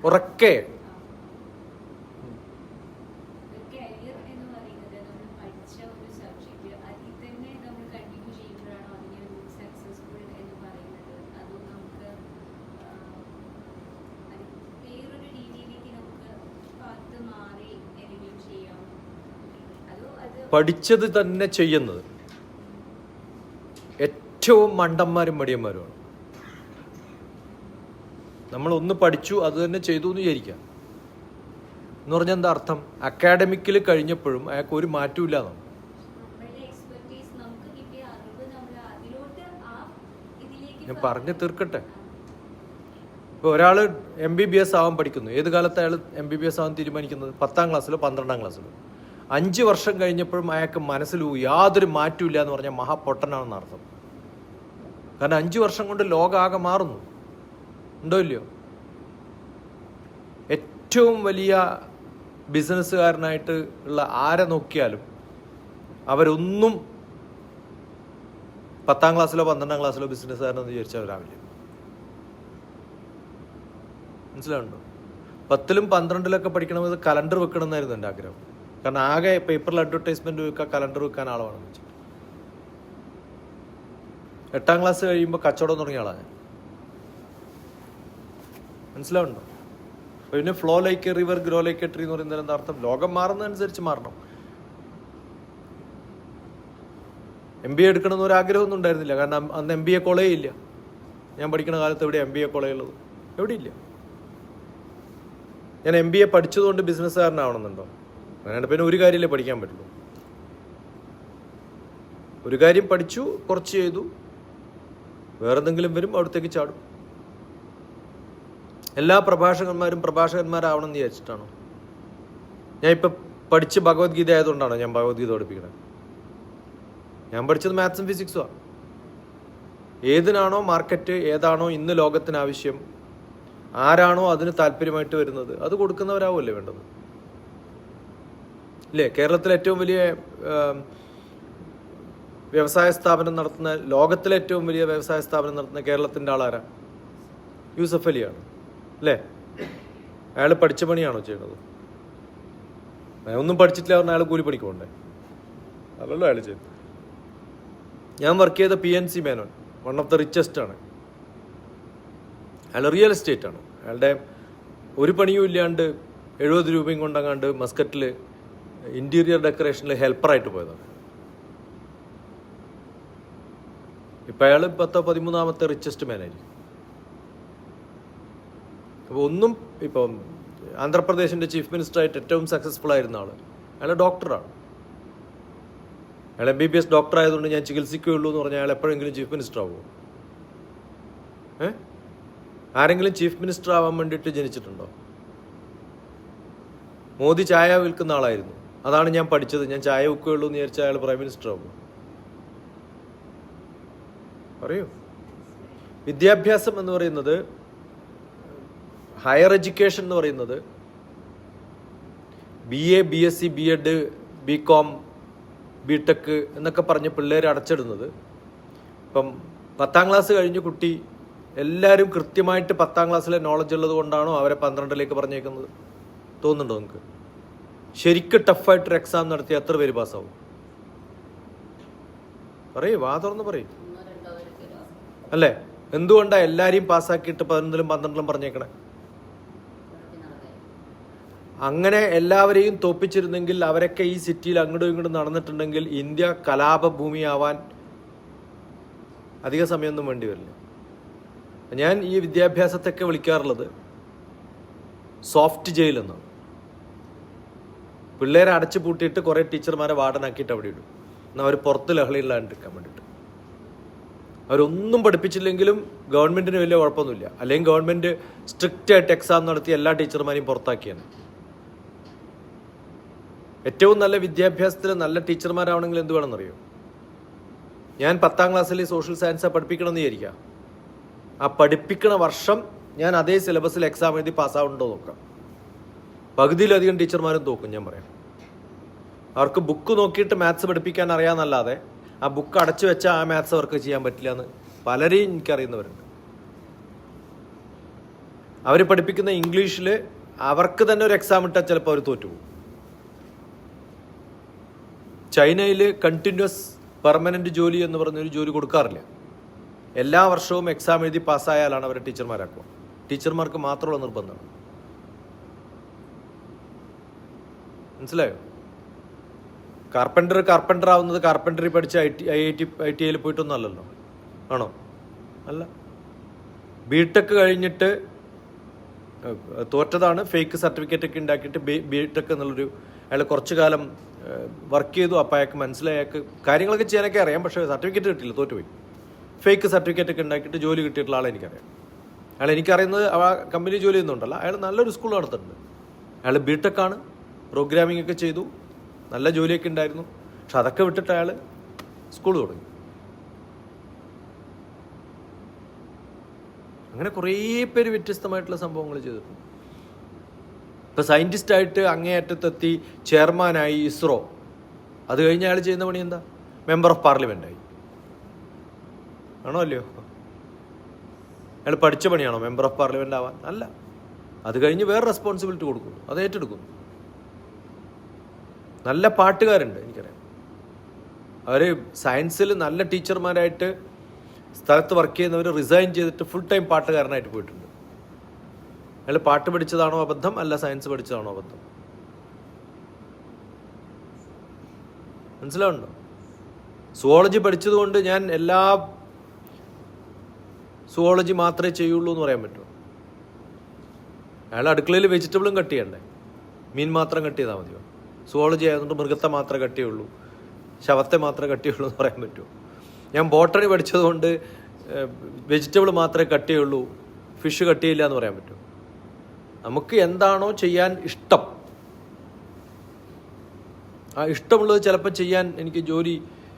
ഉറക്കെ. പഠിച്ചത് തന്നെ ചെയ്യുന്നത് ഏറ്റവും മണ്ടന്മാരും മടിയന്മാരുമാണ്. നമ്മളൊന്ന് പഠിച്ചു അത് തന്നെ ചെയ്തു എന്ന് വിചാരിക്കാം. എന്ന് പറഞ്ഞാൽ എന്താ അർത്ഥം? അക്കാഡമിക്കിൽ കഴിഞ്ഞപ്പോഴും അയാൾക്ക് ഒരു മാറ്റവും ഇല്ലാന്നാണ്. ഞാൻ പറഞ്ഞു തീർക്കട്ടെ. ഇപ്പോൾ ഒരാൾ MBBS ആവാൻ പഠിക്കുന്നു. ഏത് കാലത്ത് അയാൾ MBBS ആവാൻ തീരുമാനിക്കുന്നത്? 10ാം ക്ലാസ്സിലോ 12ാം ക്ലാസ്സിലോ. 5 വർഷം കഴിഞ്ഞപ്പോഴും അയാൾക്ക് മനസ്സിൽ യാതൊരു മാറ്റവും ഇല്ല എന്ന് പറഞ്ഞാൽ മഹാപൊട്ടനാണെന്ന് അർത്ഥം. കാരണം 5 വർഷം കൊണ്ട് ലോകമാകെ മാറുന്നു. ഉണ്ടോ ഇല്ലയോ? ഏറ്റവും വലിയ ബിസിനസ്സുകാരനായിട്ട് ഉള്ള ആരെ നോക്കിയാലും അവരൊന്നും 10ാം ക്ലാസ്സിലോ 12ാം ക്ലാസ്സിലോ ബിസിനസ്സുകാരനെന്ന് വിചാരിച്ചവരാവില്ല. മനസ്സിലാവുണ്ടോ? 10ലും 12ലൊക്കെ പഠിക്കണമെന്ന് കലണ്ടർ വെക്കണമെന്നായിരുന്നു എൻ്റെ ആഗ്രഹം. കാരണം ആകെ പേപ്പറിൽ അഡ്വർടൈസ്മെന്റ് വെക്കുക, കലണ്ടർ വെക്കാൻ ആളാണെന്ന് വെച്ചു. 8ാം ക്ലാസ് കഴിയുമ്പോൾ കച്ചവടം തുടങ്ങിയ ആളാണ് ഞാൻ. മനസ്സിലാവുണ്ടോ? പിന്നെ flow like A river grow like A tree എന്ന് പറയുന്നത് എന്താ അർത്ഥം? ലോകം മാറുന്നതനുസരിച്ച് മാറണം. MBA എടുക്കണമെന്ന് ഒരു ആഗ്രഹമൊന്നും ഉണ്ടായിരുന്നില്ല. കാരണം അന്ന് MBA കോളേജ് ഇല്ല. ഞാൻ പഠിക്കുന്ന കാലത്ത് എവിടെ MBA കോളേജ് ഉള്ളത്? എവിടെയില്ല. ഞാൻ MBA പഠിച്ചതുകൊണ്ട് ബിസിനസ്സുകാരനാവണമെന്നുണ്ടോ? അങ്ങനെ പിന്നെ ഒരു കാര്യമല്ലേ പഠിക്കാൻ പറ്റുള്ളൂ. ഒരു കാര്യം പഠിച്ചു, കുറച്ച് ചെയ്തു, വേറെന്തെങ്കിലും വരും, അവിടത്തേക്ക് ചാടും. എല്ലാ പ്രഭാഷകന്മാരാവണം എന്ന് വിചാരിച്ചിട്ടാണോ? ഞാൻ ഇപ്പം പഠിച്ച് ഭഗവത്ഗീത ആയതുകൊണ്ടാണോ ഞാൻ ഭഗവത്ഗീത പഠിപ്പിക്കണത്? ഞാൻ പഠിച്ചത് മാത്സും ഫിസിക്സുമാണ്. ഏതിനാണോ മാർക്കറ്റ്, ഏതാണോ ഇന്ന് ലോകത്തിന് ആവശ്യം, ആരാണോ അതിന് താല്പര്യമായിട്ട് വരുന്നത്, അത് കൊടുക്കുന്നവരാവുമല്ലേ വേണ്ടത്? ഇല്ലേ? കേരളത്തിലെ ഏറ്റവും വലിയ വ്യവസായ സ്ഥാപനം നടത്തുന്ന, ലോകത്തിലെ ഏറ്റവും വലിയ വ്യവസായ സ്ഥാപനം നടത്തുന്ന കേരളത്തിൻ്റെ ആളാരാ? യൂസഫ് അലിയാണ്. അല്ലേ? അയാൾ പഠിച്ച പണിയാണോ ചെയ്യുന്നത്? ഒന്നും പഠിച്ചിട്ടില്ല പറഞ്ഞാൽ അയാൾ കൂലിപ്പണിക്ക് പോകണ്ടേ? അതല്ലോ അയാൾ ചെയ്തു. ഞാൻ വർക്ക് ചെയ്ത PNC Menon, one of the richest ആണ്. അയാൾ റിയൽ എസ്റ്റേറ്റ് ആണ്. അയാളുടെ ഒരു പണിയും ഇല്ലാണ്ട് 70 രൂപയും കൊണ്ടങ്ങാണ്ട് മസ്കറ്റിൽ ഇന്റീരിയർ ഡെക്കറേഷനിൽ ഹെൽപ്പറായിട്ട് പോയതാണ്. ഇപ്പം അയാൾ 13ാമത്തെ റിച്ചസ്റ്റ് മാനായിരിക്കും. അപ്പോൾ ഒന്നും ഇപ്പം ആന്ധ്രാപ്രദേശിൻ്റെ ചീഫ് മിനിസ്റ്ററായിട്ട് ഏറ്റവും സക്സസ്ഫുൾ ആയിരുന്ന ആൾ അയാൾ ഡോക്ടറാണ്. അയാൾ MBBS ഡോക്ടർ ആയതുകൊണ്ട് ഞാൻ ചികിത്സിക്കുകയുള്ളൂ എന്ന് പറഞ്ഞാൽ അയാൾ എപ്പോഴെങ്കിലും ചീഫ് മിനിസ്റ്റർ ആവുമോ? ആരെങ്കിലും ചീഫ് മിനിസ്റ്റർ ആവാൻ വേണ്ടിയിട്ട് ജനിച്ചിട്ടുണ്ടോ? മോദി ചായ വിൽക്കുന്ന ആളായിരുന്നു. അതാണ് ഞാൻ പഠിച്ചത്. ഞാൻ ചായ വിൽക്കുകയുള്ളൂ എന്ന് വിചാരിച്ചാൽ അയാൾ പ്രൈം മിനിസ്റ്റർ ആവുമോ? പറയൂ. വിദ്യാഭ്യാസം എന്ന് പറയുന്നത്, ഹയർ എഡ്യൂക്കേഷൻ എന്ന് പറയുന്നത് BA BSc B.Ed BCom BTech എന്നൊക്കെ പറഞ്ഞ് പിള്ളേർ അടച്ചിടുന്നത്. ഇപ്പം 10ാം ക്ലാസ് കഴിഞ്ഞ കുട്ടി എല്ലാവരും കൃത്യമായിട്ട് 10ാം ക്ലാസ്സിലെ നോളജ് ഉള്ളത് കൊണ്ടാണോ അവരെ 12ലേക്ക് പറഞ്ഞേക്കുന്നത്? തോന്നുന്നുണ്ടോ നിങ്ങൾക്ക്? ശരിക്കും ടഫായിട്ടൊരു എക്സാം നടത്തി എത്ര പേര് പാസ്സാവും? പറയൂ, വാ തുറന്ന് പറയും. അല്ലേ? എന്തുകൊണ്ടാണ് എല്ലാവരെയും പാസ്സാക്കിയിട്ട് 11ലും 12ലും പറഞ്ഞേക്കണേ? അങ്ങനെ എല്ലാവരെയും തോപ്പിച്ചിരുന്നെങ്കിൽ, അവരൊക്കെ ഈ സിറ്റിയിൽ അങ്ങോട്ടും ഇങ്ങോട്ടും നടന്നിട്ടുണ്ടെങ്കിൽ ഇന്ത്യ കലാപഭൂമിയാവാൻ അധിക സമയമൊന്നും വേണ്ടി വരില്ല. ഞാൻ ഈ വിദ്യാഭ്യാസത്തൊക്കെ വിളിക്കാറുള്ളത് സോഫ്റ്റ് ജയിൽ എന്നാണ്. പിള്ളേരെ അടച്ചു പൂട്ടിയിട്ട് കുറേ ടീച്ചർമാരെ വാർഡനാക്കിയിട്ട് അവിടെ ഇടും. എന്നാൽ അവർ പുറത്ത് ലഹളയില്ലാണ്ടിരിക്കാൻ വേണ്ടിയിട്ട്. അവരൊന്നും പഠിപ്പിച്ചില്ലെങ്കിലും ഗവൺമെൻറ്റിന് വലിയ കുഴപ്പമൊന്നുമില്ല. അല്ലെങ്കിൽ ഗവൺമെൻറ് സ്ട്രിക്റ്റ് ആയിട്ട് എക്സാം നടത്തി എല്ലാ ടീച്ചർമാരെയും പുറത്താക്കിയാണ്. ഏറ്റവും നല്ല വിദ്യാഭ്യാസത്തിൽ നല്ല ടീച്ചർമാരാവണമെങ്കിൽ എന്ത് വേണമെന്നറിയോ? ഞാൻ 10ാം ക്ലാസ്സിൽ സോഷ്യൽ സയൻസാണ് പഠിപ്പിക്കണമെന്ന് വിചാരിക്കാം. ആ പഠിപ്പിക്കണ വർഷം ഞാൻ അതേ സിലബസിൽ എക്സാം എഴുതി പാസ്സാവുന്നുണ്ടോ നോക്കാം. പകുതിയിലധികം ടീച്ചർമാരും തോക്കും. ഞാൻ പറയാം, അവർക്ക് ബുക്ക് നോക്കിയിട്ട് മാത്സ് പഠിപ്പിക്കാൻ അറിയാമെന്നല്ലാതെ ആ ബുക്ക് അടച്ചു വെച്ചാൽ ആ മാത്സ് അവർക്ക് ചെയ്യാൻ പറ്റില്ല എന്ന് പലരെയും എനിക്കറിയുന്നവരുണ്ട്. അവർ പഠിപ്പിക്കുന്ന ഇംഗ്ലീഷിൽ അവർക്ക് തന്നെ ഒരു എക്സാം ഇട്ടാൽ ചിലപ്പോൾ അവർ തോറ്റുപോകും. ചൈനയിൽ കണ്ടിന്യൂസ് പെർമനന്റ് ജോലി എന്ന് പറഞ്ഞൊരു ജോലി കൊടുക്കാറില്ല. എല്ലാ വർഷവും എക്സാം എഴുതി പാസ്സായാലാണ് അവരെ ടീച്ചർമാരാക്കുക. ടീച്ചർമാർക്ക് മാത്രമുള്ള നിർബന്ധമാണ്. മനസ്സിലായോ? കാർപ്പൻ്റർ ആവുന്നത് കാർപ്പൻ്ററി പഠിച്ച് ഐ ടി ഐയിൽ പോയിട്ടൊന്നും അല്ലല്ലോ. ആണോ? അല്ല. ബിടെക് കഴിഞ്ഞിട്ട് തോറ്റതാണ്. ഫേക്ക് സർട്ടിഫിക്കറ്റ് ഒക്കെ ഉണ്ടാക്കിയിട്ട് ബിടെക് എന്നുള്ളൊരു അയാൾ കുറച്ചു കാലം വർക്ക് ചെയ്തു. അപ്പോൾ അയാൾക്ക് മനസ്സിലായി, അയാൾക്ക് കാര്യങ്ങളൊക്കെ ചെയ്യാനൊക്കെ അറിയാം, പക്ഷേ സർട്ടിഫിക്കറ്റ് കിട്ടില്ല, തോറ്റുപോയി. ഫേക്ക് സർട്ടിഫിക്കറ്റ് ഒക്കെ ഉണ്ടാക്കിയിട്ട് ജോലി കിട്ടിയിട്ടുള്ള ആളെ എനിക്കറിയാം. അയാൾ എനിക്കറിയുന്നത് ആ കമ്പനി ജോലി ചെയ്യുന്നുണ്ടല്ലോ, അയാൾ നല്ലൊരു സ്കൂൾ നടത്തുന്നുണ്ട്. അയാൾ ബിടെക് ആണ്, പ്രോഗ്രാമിംഗ് ഒക്കെ ചെയ്തു, നല്ല ജോലിയൊക്കെ ഉണ്ടായിരുന്നു. പക്ഷെ അതൊക്കെ വിട്ടിട്ട് അയാൾ സ്കൂൾ തുടങ്ങി. അങ്ങനെ കുറേ പേര് വ്യത്യസ്തമായിട്ടുള്ള സംഭവങ്ങൾ ചെയ്തിട്ടുണ്ട്. ഇപ്പോൾ സയൻറ്റിസ്റ്റായിട്ട് അങ്ങേയറ്റത്തെത്തി ചെയർമാനായി ഇസ്രോ. അത് കഴിഞ്ഞ് അയാൾ ചെയ്യുന്ന പണി എന്താ? മെമ്പർ ഓഫ് പാർലമെൻ്റായി. ആണോ അല്ലയോ? അയാൾ പഠിച്ച പണിയാണോ മെമ്പർ ഓഫ് പാർലമെൻ്റ് ആവാൻ? അല്ല. അത് കഴിഞ്ഞ് വേറെ റെസ്പോൺസിബിലിറ്റി കൊടുക്കുന്നു, അത് ഏറ്റെടുക്കുന്നു. നല്ല പാട്ടുകാരുണ്ട്, എനിക്കറിയാം. അവർ സയൻസിൽ നല്ല ടീച്ചർമാരായിട്ട് സ്ഥലത്ത് വർക്ക് ചെയ്യുന്നവർ റിസൈൻ ചെയ്തിട്ട് ഫുൾ ടൈം പാട്ടുകാരനായിട്ട് പോയിട്ടുണ്ട്. അയാൾ പാട്ട് പഠിച്ചതാണോ അബദ്ധം, അല്ല സയൻസ് പഠിച്ചതാണോ അബദ്ധം? മനസ്സിലാവുണ്ടോ? സുവോളജി പഠിച്ചതുകൊണ്ട് ഞാൻ എല്ലാ സുവോളജി മാത്രമേ ചെയ്യുള്ളൂ എന്ന് പറയാൻ പറ്റുമോ? അയാൾ അടുക്കളയിൽ വെജിറ്റബിളും കട്ട് ചെയ്യണ്ടേ? മീൻ മാത്രം കട്ട് ചെയ്താൽ മതിയോ? സുവോളജി ആയതുകൊണ്ട് മൃഗത്തെ മാത്രമേ കട്ട് ചെയ്യുള്ളൂ, ശവത്തെ മാത്രമേ കട്ട് ചെയ്യുള്ളൂ എന്ന് പറയാൻ പറ്റുമോ? ഞാൻ ബോട്ടണി പഠിച്ചതുകൊണ്ട് വെജിറ്റബിൾ മാത്രമേ കട്ട് ചെയ്യുള്ളൂ, ഫിഷ് കട്ട് ചെയ്യില്ല എന്ന് പറയാൻ പറ്റുമോ? നമുക്ക് എന്താണോ ചെയ്യാൻ ഇഷ്ടം, ആ ഇഷ്ടമുള്ളത് ചിലപ്പോൾ ചെയ്യാൻ എനിക്ക് ജോലി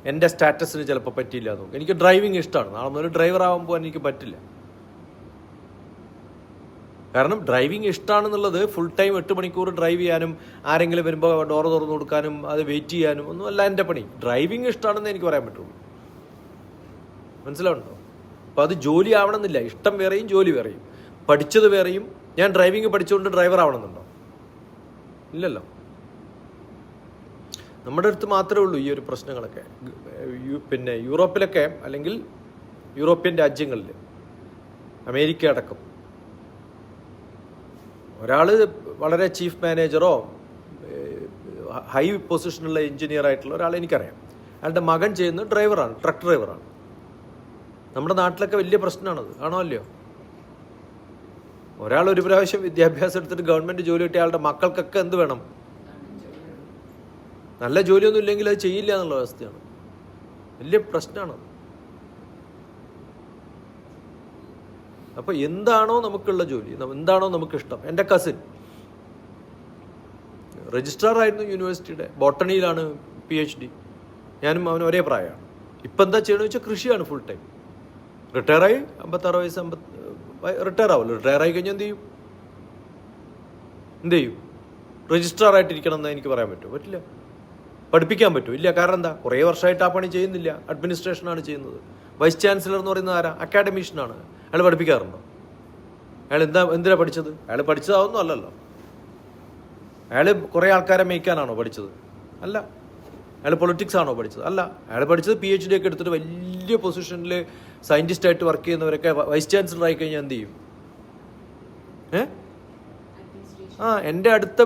എൻ്റെ സ്റ്റാറ്റസിന് ചിലപ്പോൾ പറ്റിയില്ല എന്ന് നോക്കും. എനിക്ക് ഡ്രൈവിങ് ഇഷ്ടമാണ്, നാളെ മുതൽ ഡ്രൈവർ ആവാൻ പോകാൻ എനിക്ക് പറ്റില്ല. കാരണം ഡ്രൈവിങ് ഇഷ്ടമാണെന്നുള്ളത് ഫുൾ ടൈം 8 മണിക്കൂർ ഡ്രൈവ് ചെയ്യാനും ആരെങ്കിലും വരുമ്പോൾ ഡോറ് തുറന്നു കൊടുക്കാനും അത് വെയിറ്റ് ചെയ്യാനും ഒന്നും അല്ല എൻ്റെ പണി. ഡ്രൈവിങ് ഇഷ്ടമാണെന്ന് എനിക്ക് പറയാൻ പറ്റുള്ളൂ. മനസ്സിലാവുണ്ടോ? അപ്പോൾ അത് ജോലി ആവണമെന്നില്ല. ഇഷ്ടം വേറെയും ജോലി വേറെയും. പഠിച്ചത് വേറെയും. ഞാൻ ഡ്രൈവിങ് പഠിച്ചുകൊണ്ട് ഡ്രൈവർ ആവണമെന്നുണ്ടോ? ഇല്ലല്ലോ. നമ്മുടെ അടുത്ത് മാത്രമേ ഉള്ളൂ ഈ ഒരു പ്രശ്നങ്ങളൊക്കെ. പിന്നെ യൂറോപ്പിലൊക്കെ, അല്ലെങ്കിൽ യൂറോപ്യൻ രാജ്യങ്ങളിൽ, അമേരിക്ക അടക്കം, ഒരാൾ വളരെ ചീഫ് മാനേജറോ ഹൈ പൊസിഷനുള്ള എഞ്ചിനീയർ ആയിട്ടുള്ള ഒരാൾ എനിക്കറിയാം. അയാളുടെ മകൻ ചെയ്യുന്നത് ഡ്രൈവറാണ്, ട്രക്ക് ഡ്രൈവറാണ്. നമ്മുടെ നാട്ടിലൊക്കെ വലിയ പ്രശ്നമാണത്. ആണോ അല്ലയോ? ഒരാൾ ഒരു പ്രാവശ്യം വിദ്യാഭ്യാസം എടുത്തിട്ട് ഗവൺമെൻറ് ജോലി കിട്ടിയ ആളുടെ മക്കൾക്കൊക്കെ എന്ത് വേണം? നല്ല ജോലിയൊന്നും ഇല്ലെങ്കിൽ അത് ചെയ്യില്ല എന്നുള്ള അവസ്ഥയാണ്. വലിയ പ്രശ്നമാണ്. അപ്പോൾ എന്താണോ നമുക്കുള്ള ജോലി, എന്താണോ നമുക്കിഷ്ടം. എൻ്റെ കസിൻ രജിസ്ട്രാർ ആയിരുന്നു യൂണിവേഴ്സിറ്റിയുടെ, ബോട്ടണിയിലാണ് PhD. ഞാനും അവൻ ഒരേ പ്രായമാണ്. ഇപ്പം എന്താ ചെയ്യണമെന്ന് വെച്ചാൽ കൃഷിയാണ് ഫുൾ ടൈം. റിട്ടയറായി 56 വയസ്സ് റിട്ടയർ ആവുമല്ലോ. റിട്ടയർ ആയി കഴിഞ്ഞാൽ എന്ത് ചെയ്യും? രജിസ്ട്രാർ ആയിട്ടിരിക്കണം എന്ന് എനിക്ക് പറയാൻ പറ്റുമോ? പറ്റില്ല. പഠിപ്പിക്കാൻ പറ്റുമോ? ഇല്ല. കാരണം എന്താ? കുറേ വർഷമായിട്ട് ആ പണി ചെയ്യുന്നില്ല, അഡ്മിനിസ്ട്രേഷനാണ് ചെയ്യുന്നത്. വൈസ് ചാൻസലർ എന്ന് പറയുന്നത് ആരാ? അക്കാഡമീഷ്യനാണ്. അയാൾ പഠിപ്പിക്കാറുണ്ടോ? അയാൾ എന്തിനാണ് പഠിച്ചത്? അയാൾ പഠിച്ചതാവുന്നു അല്ലല്ലോ. അയാൾ കുറേ ആൾക്കാരെ മേയ്ക്കാനാണോ പഠിച്ചത്? അല്ല. അയാൾ പൊളിറ്റിക്സ് ആണോ പഠിച്ചത്? അല്ല. അയാൾ പഠിച്ചത് PhD ഒക്കെ എടുത്തിട്ട് വലിയ പൊസിഷനിൽ സയൻറ്റിസ്റ്റായിട്ട് വർക്ക് ചെയ്യുന്നവരൊക്കെ വൈസ് ചാൻസലർ ആയി കഴിഞ്ഞാൽ എന്ത് ചെയ്യും? എൻ്റെ അടുത്ത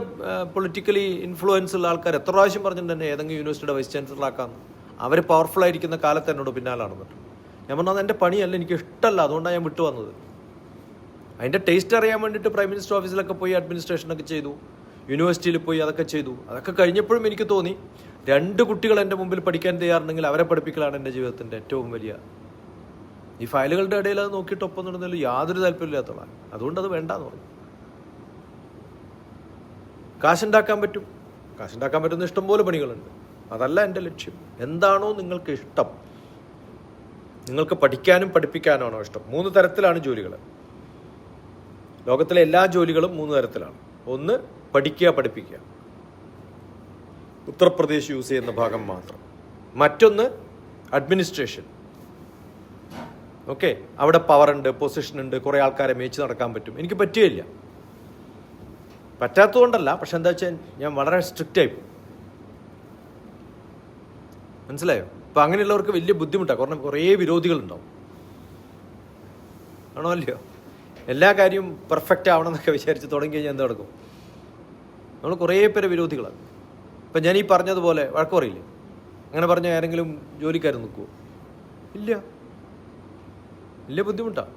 പൊളിറ്റിക്കലി ഇൻഫ്ലുവൻസ് ഉള്ള ആൾക്കാർ എത്ര പ്രാവശ്യം പറഞ്ഞിട്ടുണ്ട് തന്നെ ഏതെങ്കിലും യൂണിവേഴ്സിറ്റിയുടെ വൈസ് ചാൻസലർ ആക്കാമെന്ന്. അവർ പവർഫുൾ ആയിരിക്കുന്ന കാലത്ത് എന്നോട് പിന്നാലാണെന്നിട്ട് ഞാൻ പറഞ്ഞത് എൻ്റെ പണിയല്ല, എനിക്ക് ഇഷ്ടമല്ല, അതുകൊണ്ടാണ് ഞാൻ വിട്ടു വന്നത്. അതിൻ്റെ ടേസ്റ്റ് അറിയാൻ വേണ്ടിയിട്ട് പ്രൈം മിനിസ്റ്റർ ഓഫീസിലൊക്കെ പോയി അഡ്മിനിസ്ട്രേഷനൊക്കെ ചെയ്തു, യൂണിവേഴ്സിറ്റിയിൽ പോയി അതൊക്കെ ചെയ്തു. അതൊക്കെ കഴിഞ്ഞപ്പോഴും എനിക്ക് തോന്നി 2 കുട്ടികൾ എൻ്റെ മുമ്പിൽ പഠിക്കാൻ തയ്യാറുണ്ടെങ്കിൽ അവരെ പഠിപ്പിക്കലാണ് എൻ്റെ ജീവിതത്തിൻ്റെ ഏറ്റവും വലിയ. ഈ ഫയലുകളുടെ ഇടയിൽ അത് നോക്കിയിട്ട് ഒപ്പം നടന്നതിൽ യാതൊരു താല്പര്യമില്ലാത്തതാണ്. അതുകൊണ്ട് അത് വേണ്ടാന്ന് പറഞ്ഞു. കാശുണ്ടാക്കാൻ പറ്റുന്ന ഇഷ്ടംപോലെ പണികളുണ്ട്. അതല്ല എൻ്റെ ലക്ഷ്യം. എന്താണോ നിങ്ങൾക്ക് ഇഷ്ടം, നിങ്ങൾക്ക് പഠിക്കാനും പഠിപ്പിക്കാനാണോ ഇഷ്ടം? 3 തരത്തിലാണ് ജോലികൾ. ലോകത്തിലെ എല്ലാ ജോലികളും 3 തരത്തിലാണ്. ഒന്ന് പഠിക്കുക, പഠിപ്പിക്കുക, ഉത്തർപ്രദേശ് യൂസ് ചെയ്യുന്ന ഭാഗം മാത്രം. മറ്റൊന്ന് അഡ്മിനിസ്ട്രേഷൻ, ഓക്കെ, അവിടെ പവർ ഉണ്ട്, പൊസിഷൻ ഉണ്ട്, കുറേ ആൾക്കാരെ മേച്ച് നടക്കാൻ പറ്റും. എനിക്ക് പറ്റുകയില്ല. പറ്റാത്തതുകൊണ്ടല്ല, പക്ഷെ എന്താ വെച്ചാൽ ഞാൻ വളരെ സ്ട്രിക്റ്റ് ആയി. മനസ്സിലായോ? അപ്പം അങ്ങനെയുള്ളവർക്ക് വലിയ ബുദ്ധിമുട്ടാണ്. കാരണം കുറേ വിരോധികളുണ്ടാവും. ആണോ അല്ലയോ? എല്ലാ കാര്യവും പെർഫെക്റ്റ് ആവണം എന്നൊക്കെ വിചാരിച്ച് തുടങ്ങി കഴിഞ്ഞാൽ എന്ത് നടക്കും? നമ്മൾ കുറേ പേരെ വിരോധികളാണ്. ഇപ്പം ഞാൻ ഈ പറഞ്ഞതുപോലെ വഴക്ക് പറയില്ലേ? അങ്ങനെ പറഞ്ഞാൽ ആരെങ്കിലും ജോലിക്കാരൻ നിൽക്കുമോ? ഇല്ല. വലിയ ബുദ്ധിമുട്ടാണ്.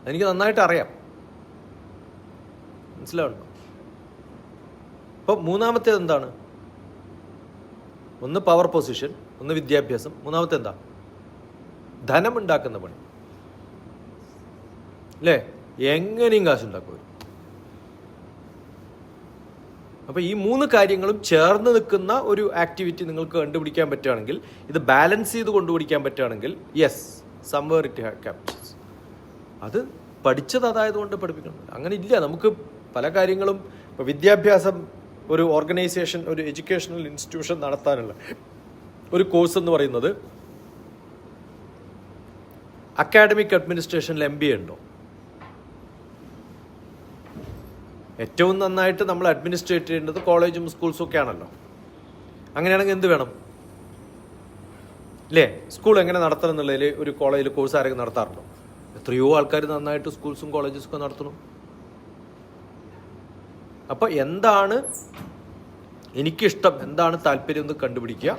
എനിക്ക് നന്നായിട്ട് അറിയാം. മനസ്സിലാവുണ്ടോ? അപ്പോൾ മൂന്നാമത്തേത് എന്താണ്? ഒന്ന് പവർ പൊസിഷൻ, ഒന്ന് വിദ്യാഭ്യാസം, മൂന്നാമത്തെ എന്താ? ധനമുണ്ടാക്കുന്ന പണി. അല്ലേ? എങ്ങനെയും കാശുണ്ടാക്കും. അപ്പോൾ ഈ 3 കാര്യങ്ങളും ചേർന്ന് നിൽക്കുന്ന ഒരു ആക്ടിവിറ്റി നിങ്ങൾക്ക് കണ്ടുപിടിക്കാൻ പറ്റുകയാണെങ്കിൽ, ഇത് ബാലൻസ് ചെയ്ത് കൊണ്ടുപിടിക്കാൻ പറ്റുകയാണെങ്കിൽ, യെസ്, സംവേർ ഇറ്റ് ക്യാപ്ചേഴ്സ്. അത് പഠിച്ചത് അതായതുകൊണ്ട് പഠിപ്പിക്കണം. അങ്ങനെ ഇല്ല. നമുക്ക് പല കാര്യങ്ങളും ഇപ്പോൾ വിദ്യാഭ്യാസം, ഒരു ഓർഗനൈസേഷൻ, ഒരു എഡ്യൂക്കേഷണൽ ഇൻസ്റ്റിറ്റ്യൂഷൻ നടത്താനുള്ള ഒരു കോഴ്സ് എന്ന് പറയുന്നത് അക്കാഡമിക് അഡ്മിനിസ്ട്രേഷനിൽ MBA ഉണ്ടോ? ഏറ്റവും നന്നായിട്ട് നമ്മൾ അഡ്മിനിസ്ട്രേറ്റ് ചെയ്യേണ്ടത് കോളേജും സ്കൂൾസും ഒക്കെ ആണല്ലോ. അങ്ങനെയാണെങ്കിൽ എന്ത് വേണം? അല്ലേ? സ്കൂൾ എങ്ങനെ നടത്തണം എന്നുള്ളതിൽ ഒരു കോളേജിൽ കോഴ്സ് ആരെങ്കിലും നടത്താറുണ്ടോ? എത്രയോ ആൾക്കാർ നന്നായിട്ട് സ്കൂൾസും കോളേജസും ഒക്കെ നടത്തണം. അപ്പോൾ എന്താണ് എനിക്കിഷ്ടം, എന്താണ് താല്പര്യം എന്ന് കണ്ടുപിടിക്കുക,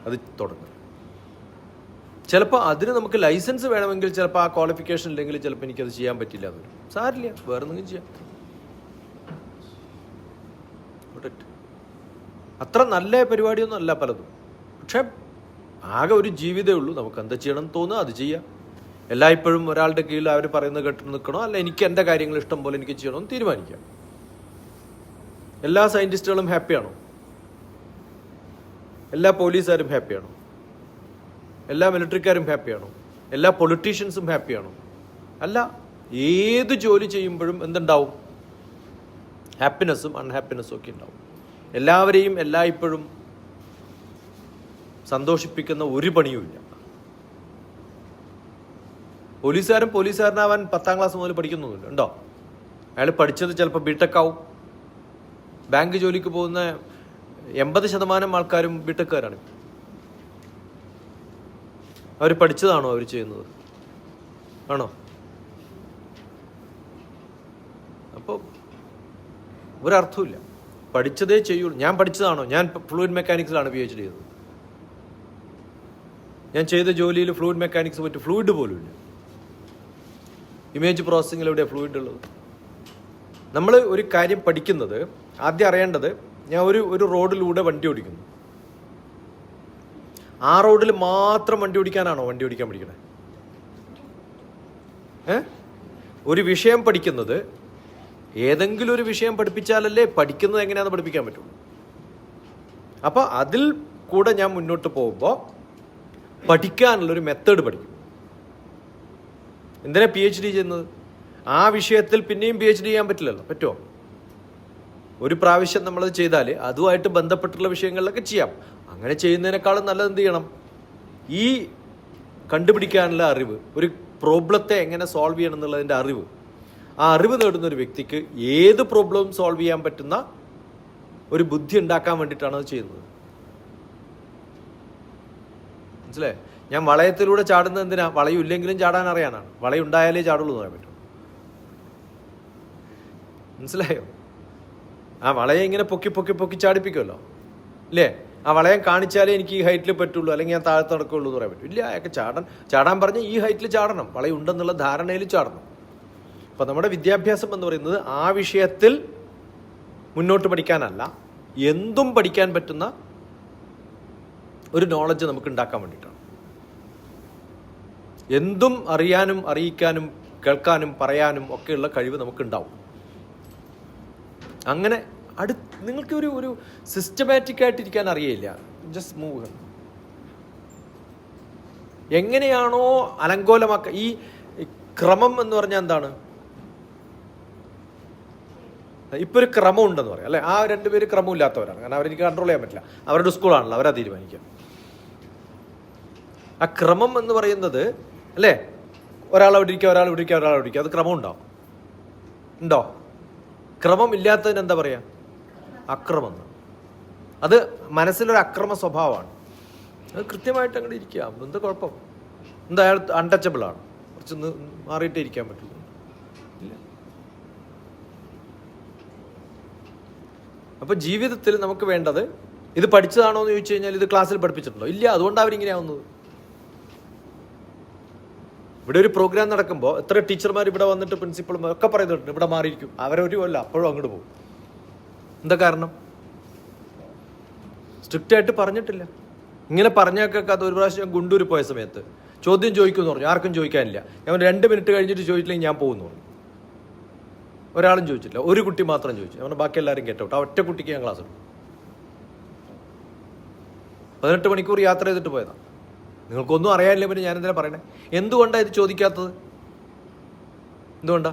അത് തുടങ്ങുക. ചിലപ്പോൾ അതിന് നമുക്ക് ലൈസൻസ് വേണമെങ്കിൽ, ചിലപ്പോൾ ആ ക്വാളിഫിക്കേഷൻ ഇല്ലെങ്കിൽ ചിലപ്പോൾ എനിക്കത് ചെയ്യാൻ പറ്റില്ല. അത് സാരില്ല, വേറെ എന്തെങ്കിലും ചെയ്യാം. അത്ര നല്ല പരിപാടിയൊന്നും അല്ല പലതും. പക്ഷെ ആകെ ഒരു ജീവിതമേ ഉള്ളൂ. നമുക്ക് എന്താ ചെയ്യണം തോന്നുക അത് ചെയ്യാം. എല്ലായ്പ്പോഴും ഒരാളുടെ കീഴിൽ അവർ പറയുന്നത് കേട്ട് നിൽക്കണോ, അല്ല എനിക്ക് എൻ്റെ കാര്യങ്ങൾ ഇഷ്ടം പോലെ എനിക്ക് ചെയ്യണമെന്ന് തീരുമാനിക്കാം. എല്ലാ സയൻറ്റിസ്റ്റുകളും ഹാപ്പിയാണോ? എല്ലാ പോലീസുകാരും ഹാപ്പിയാണോ? എല്ലാ മിലിറ്ററിക്കാരും ഹാപ്പിയാണോ? എല്ലാ പൊളിറ്റീഷ്യൻസും ഹാപ്പിയാണോ? അല്ല. ഏത് ജോലി ചെയ്യുമ്പോഴും എന്തുണ്ടാവും? ഹാപ്പിനെസ്സും അൺഹാപ്പിനെസ്സും ഒക്കെ ഉണ്ടാവും. എല്ലാവരെയും എല്ലായ്പ്പോഴും സന്തോഷിപ്പിക്കുന്ന ഒരു പണിയുമില്ല. പോലീസുകാരനാവാൻ 10ാം ക്ലാസ് മുതൽ പഠിക്കുന്നൊന്നുമില്ല. ഉണ്ടോ? അയാൾ പഠിച്ചത് ചിലപ്പോൾ ബിടെക് ആവും. ബാങ്ക് ജോലിക്ക് പോകുന്ന 80% ആൾക്കാരും ബിടെക്കുകാരാണ്. അവർ പഠിച്ചതാണോ അവർ ചെയ്യുന്നത്? ആണോ? അപ്പോൾ ഒരർത്ഥമില്ല. പഠിച്ചതേ ചെയ്യുള്ളൂ. ഞാൻ പഠിച്ചതാണോ? ഞാൻ ഫ്ലൂയിഡ് മെക്കാനിക്സിലാണ് PhD ചെയ്തത്. ഞാൻ ചെയ്ത ജോലിയിൽ ഫ്ലൂയിഡ് മെക്കാനിക്സ് പറ്റി ഫ്ലൂയിഡ് പോലും ഇല്ല. ഇമേജ് പ്രോസസ്സിങ്ങിൽ എവിടെയാണ് ഫ്ലൂയിഡ് ഉള്ളത്? നമ്മൾ ഒരു കാര്യം പഠിക്കുന്നത് ആദ്യം അറിയേണ്ടത്, ഞാൻ ഒരു റോഡിലൂടെ വണ്ടി ഓടിക്കുന്നു. ആ റോഡിൽ മാത്രം വണ്ടി ഓടിക്കാനാണോ വണ്ടി ഓടിക്കാൻ പഠിക്കണേ? ഒരു വിഷയം പഠിക്കുന്നത് ഏതെങ്കിലും ഒരു വിഷയം പഠിപ്പിച്ചാലല്ലേ പഠിക്കുന്നത് എങ്ങനെയാണെന്ന് പഠിപ്പിക്കാൻ പറ്റുള്ളൂ. അപ്പോൾ അതിൽ കൂടെ ഞാൻ മുന്നോട്ട് പോകുമ്പോൾ പഠിക്കാനുള്ളൊരു മെത്തേഡ് പഠിക്കും. എന്തിനാ PhD ചെയ്യുന്നത്? ആ വിഷയത്തിൽ പിന്നെയും PhD ചെയ്യാൻ പറ്റില്ലല്ലോ. പറ്റുമോ? ഒരു പ്രാവശ്യം നമ്മളത് ചെയ്താൽ അതുമായിട്ട് ബന്ധപ്പെട്ടുള്ള വിഷയങ്ങളിലൊക്കെ ചെയ്യാം. അങ്ങനെ ചെയ്യുന്നതിനേക്കാളും നല്ലത് എന്ത് ചെയ്യണം? ഈ കണ്ടുപിടിക്കാനുള്ള അറിവ്, ഒരു പ്രോബ്ലത്തെ എങ്ങനെ സോൾവ് ചെയ്യണം എന്നുള്ളതിൻ്റെ അറിവ്, ആ അറിവ് നേടുന്ന ഒരു വ്യക്തിക്ക് ഏത് പ്രോബ്ലവും സോൾവ് ചെയ്യാൻ പറ്റുന്ന ഒരു ബുദ്ധി ഉണ്ടാക്കാൻ വേണ്ടിയിട്ടാണ് അത് ചെയ്യുന്നത്. മനസ്സിലായേ? ഞാൻ വളയത്തിലൂടെ ചാടുന്നത് എന്തിനാ? വളയില്ലെങ്കിലും ചാടാൻ അറിയാനാണ്. വളയുണ്ടായാലേ ചാടുള്ളൂ എന്ന് പറയാൻ പറ്റും. മനസ്സിലായോ? ആ വളയെ ഇങ്ങനെ പൊക്കി പൊക്കി പൊക്കി ചാടിപ്പിക്കുമല്ലോ, ഇല്ലേ? ആ വളയം കാണിച്ചാലേ എനിക്ക് ഈ ഹൈറ്റിൽ പറ്റുള്ളൂ, അല്ലെങ്കിൽ ഞാൻ താഴത്ത് നടക്കുള്ളൂ എന്ന് പറയാൻ പറ്റും. ഇല്ല, അയാൾക്ക് ചാടാൻ പറഞ്ഞ് ഈ ഹൈറ്റിൽ ചാടണം, വളയുണ്ടെന്നുള്ള ധാരണയിൽ ചാടണം. അപ്പം നമ്മുടെ വിദ്യാഭ്യാസം എന്ന് പറയുന്നത് ആ വിഷയത്തിൽ മുന്നോട്ട് പഠിക്കാനല്ല, എന്തും പഠിക്കാൻ പറ്റുന്ന ഒരു നോളജ് നമുക്ക് ഉണ്ടാക്കാൻ വേണ്ടിയിട്ടാണ്. എന്തും അറിയാനും അറിയിക്കാനും കേൾക്കാനും പറയാനും ഒക്കെയുള്ള കഴിവ് നമുക്കുണ്ടാവും. അങ്ങനെ നിങ്ങൾക്ക് ഒരു സിസ്റ്റമാറ്റിക് ആയിട്ടിരിക്കാൻ അറിയില്ല. Just move. എങ്ങനെയാണോ അലങ്കോലമാക്കുക, ഈ ക്രമം എന്ന് പറഞ്ഞാൽ എന്താണ്? ഇപ്പൊ ഒരു ക്രമം ഉണ്ടെന്ന് പറയാം, അല്ലെ? ആ 2 പേര് ക്രമമില്ലാത്തവരാണ്. കാരണം അവരെനിക്ക് കൺട്രോൾ ചെയ്യാൻ പറ്റില്ല. അവരുടെ സ്കൂളാണല്ലോ, അവരാ തീരുമാനിക്കുക. ആ ക്രമം എന്ന് പറയുന്നത്, അല്ലേ, ഒരാൾ അവിടെ ഇരിക്കുക, ഒരാൾ ഇവിടെ ഇരിക്കുക, ഒരാൾ അവിടെ ഇരിക്കുക. അത് ക്രമം ഉണ്ടോ? ക്രമം ഇല്ലാത്തതിന് എന്താ പറയുക? അക്രമം. അത് മനസ്സിലൊരു അക്രമ സ്വഭാവമാണ്. അത് കൃത്യമായിട്ട് അങ്ങോട്ട് ഇരിക്കുക. എന്താ കുഴപ്പം? എന്താ അയാൾ അൺടച്ചബിൾ ആണ്, കുറച്ച് മാറിയിട്ടേ ഇരിക്കാൻ പറ്റില്ല. ഇല്ല. അപ്പൊ ജീവിതത്തിൽ നമുക്ക് വേണ്ടത് ഇത് പഠിച്ചതാണോ എന്ന് ചോദിച്ചു കഴിഞ്ഞാൽ ഇത് ക്ലാസ്സിൽ പഠിപ്പിച്ചിട്ടുണ്ടോ? ഇല്ല. അതുകൊണ്ടാണ് അവരിങ്ങനെയാവുന്നത്. ഇവിടെ ഒരു പ്രോഗ്രാം നടക്കുമ്പോൾ എത്ര ടീച്ചർമാർ ഇവിടെ വന്നിട്ട് പ്രിൻസിപ്പളും ഒക്കെ പറയുന്നുണ്ട് ഇവിടെ മാറിയിരിക്കും, അവരൊരു കൊല്ലം അപ്പോഴും അങ്ങോട്ട് പോകും. എന്താ കാരണം? സ്ട്രിക്റ്റ് ആയിട്ട് പറഞ്ഞിട്ടില്ല. ഇങ്ങനെ പറഞ്ഞേക്കൊക്കെ അത് ഒരു പ്രാവശ്യം ഞാൻ ഗുണ്ടൂർ പോയ സമയത്ത് ചോദ്യം ചോദിക്കുമെന്ന് പറഞ്ഞു. ആർക്കും ചോദിക്കാനില്ല. ഞാൻ 2 മിനിറ്റ് കഴിഞ്ഞിട്ട് ചോദിച്ചില്ലെങ്കിൽ ഞാൻ പോകുന്നു പറഞ്ഞു. ഒരാളും ചോദിച്ചില്ല, ഒരു കുട്ടി മാത്രം ചോദിച്ചു. അവനെ ബാക്കി എല്ലാവരും കേട്ടോട്ടെ. ആ ഒറ്റ കുട്ടിക്ക് ഞാൻ ക്ലാസ് എടുക്കും. 18 മണിക്കൂർ യാത്ര ചെയ്തിട്ട് പോയതാണ്. നിങ്ങൾക്കൊന്നും അറിയാനില്ല, പിന്നെ ഞാനെന്തിനാ പറയണേ? എന്തുകൊണ്ടാണ് ഇത് ചോദിക്കാത്തത്? എന്തുകൊണ്ടാ?